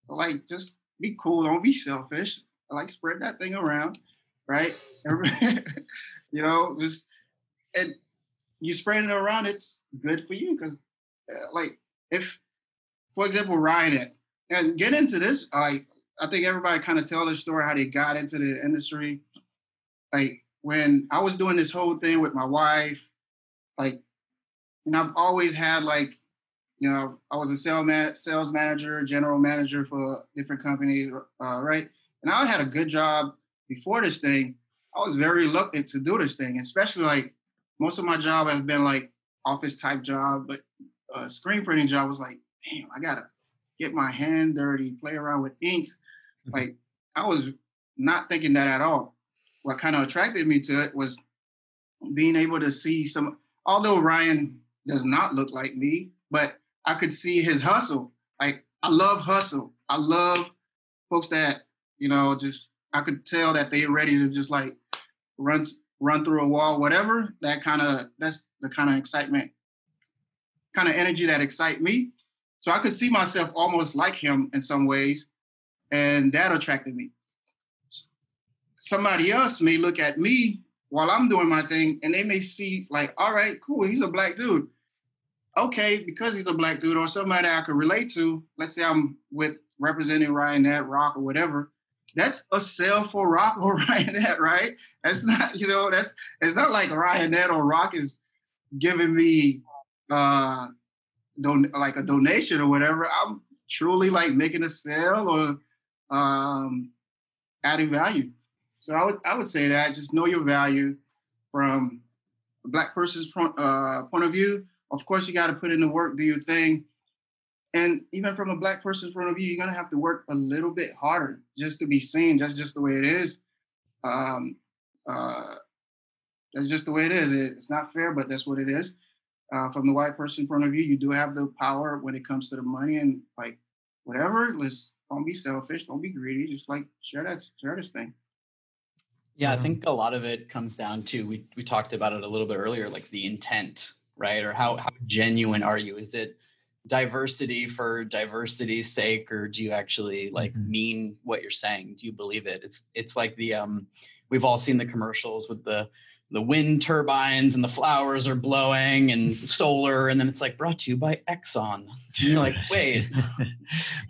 So like just be cool, don't be selfish. Like spread that thing around, right? Just and you spread it around, it's good for you because like if, for example, Ryan, and get into this, I think everybody kind of tell the story how they got into the industry. Like when I was doing this whole thing with my wife, like, I've always had like, I was a sales manager, general manager for different companies, right? And I had a good job before this thing. I was very reluctant to do this thing, especially like most of my job has been like office type job, but screen printing job was like, damn, I gotta get my hand dirty, play around with inks. Like I was not thinking that at all. What kind of attracted me to it was being able to see although Ryan does not look like me, but I could see his hustle. Like I love hustle. I love folks that, I could tell that they're ready to just like run through a wall, whatever. That's the kind of excitement, kind of energy that excites me. So I could see myself almost like him in some ways, and that attracted me. Somebody else may look at me while I'm doing my thing, and they may see like, all right, cool, he's a black dude. Okay, because he's a black dude or somebody I could relate to, let's say I'm representing Ryan at ROQ or whatever, that's a sale for ROQ or Ryanette, right? That's not, it's not like Ryanette or ROQ is giving me like a donation or whatever. I'm truly like making a sale or adding value. So I would say that just know your value from a black person's point of view. Of course, you got to put in the work, do your thing. And even from a black person's point of view, you're going to have to work a little bit harder just to be seen. That's just the way it is. That's just the way it is. It's not fair, but that's what it is. From the white person point of view, you do have the power when it comes to the money and like whatever. Don't be selfish. Don't be greedy. Just like share this thing. Yeah, I think a lot of it comes down to, we talked about it a little bit earlier, like the intent, right? Or how genuine are you? Is it diversity for diversity's sake, or do you actually like mean what you're saying? Do you believe it? It's like the we've all seen the commercials with the wind turbines and the flowers are blowing and solar, and then it's like brought to you by Exxon. And you're like, wait,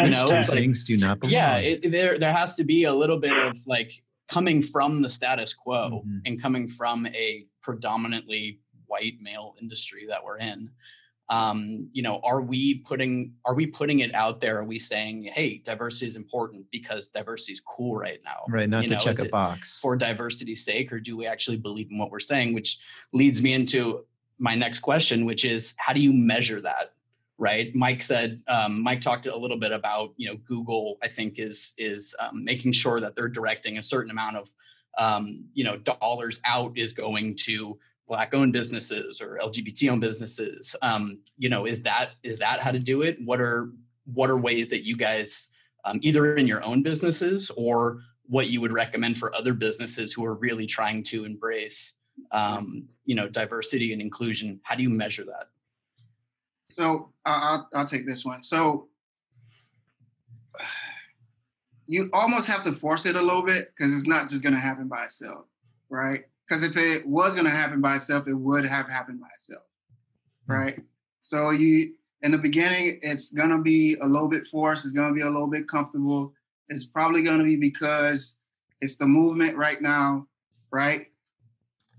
it's like, things do not belong. Yeah, there has to be a little bit of like coming from the status quo and coming from a predominantly white male industry that we're in. Are we putting it out there? Are we saying, hey, diversity is important because diversity is cool right now? Right, not to check a box. For diversity's sake, or do we actually believe in what we're saying? Which leads me into my next question, which is, how do you measure that? Right? Mike talked a little bit about, Google, I think is making sure that they're directing a certain amount of, dollars out is going to Black-owned businesses or LGBT-owned businesses. Is that how to do it? What are ways that you guys, either in your own businesses or what you would recommend for other businesses who are really trying to embrace, diversity and inclusion? How do you measure that? So I'll take this one. So you almost have to force it a little bit because it's not just going to happen by itself, right? Because if it was going to happen by itself, it would have happened by itself, right? So in the beginning, it's going to be a little bit forced. It's going to be a little bit comfortable. It's probably going to be because it's the movement right now, right?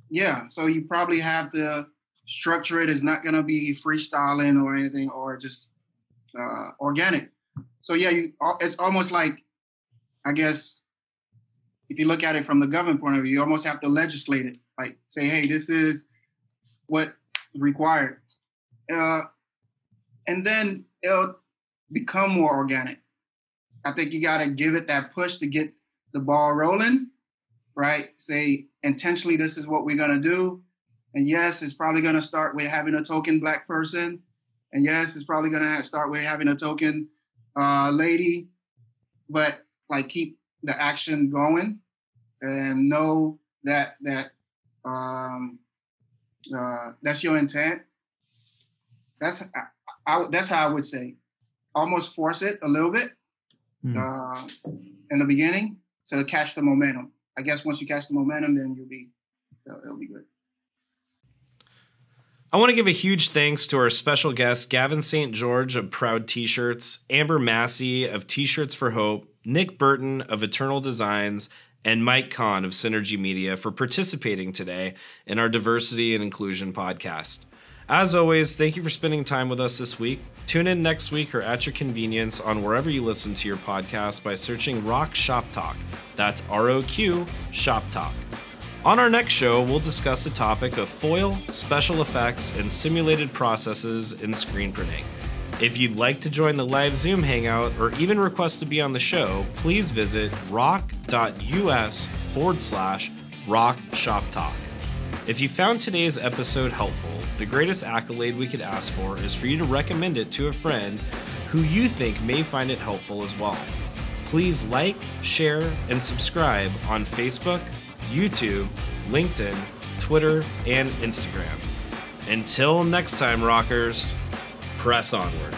Yeah. So you probably have to structure it. It's not going to be freestyling or anything, or just organic. So yeah, it's almost like, I guess, if you look at it from the government point of view, you almost have to legislate it. Like say, hey, this is what is required. And then it'll become more organic. I think you got to give it that push to get the ball rolling, right? Say intentionally, this is what we're gonna do. And yes, it's probably gonna start with having a token Black person. And yes, it's probably gonna start with having a token lady, but like keep the action going and know that that's your intent. That's how I would say. Almost force it a little bit in the beginning to catch the momentum. I guess once you catch the momentum, then it'll be good. I want to give a huge thanks to our special guests, Gavin St. George of Proud T-Shirts, Amber Massey of T-Shirts for Hope, Nick Burton of Eternal Designs, and Mike Kahn of Synergy Media for participating today in our Diversity and Inclusion podcast. As always, thank you for spending time with us this week. Tune in next week or at your convenience on wherever you listen to your podcast by searching ROQ Shop Talk. That's ROQ Shop Talk. On our next show, we'll discuss the topic of foil, special effects, and simulated processes in screen printing. If you'd like to join the live Zoom hangout or even request to be on the show, please visit roq.us/ROQ Shop Talk. If you found today's episode helpful, the greatest accolade we could ask for is for you to recommend it to a friend who you think may find it helpful as well. Please like, share, and subscribe on Facebook, YouTube, LinkedIn, Twitter, and Instagram. Until next time, rockers, press onward.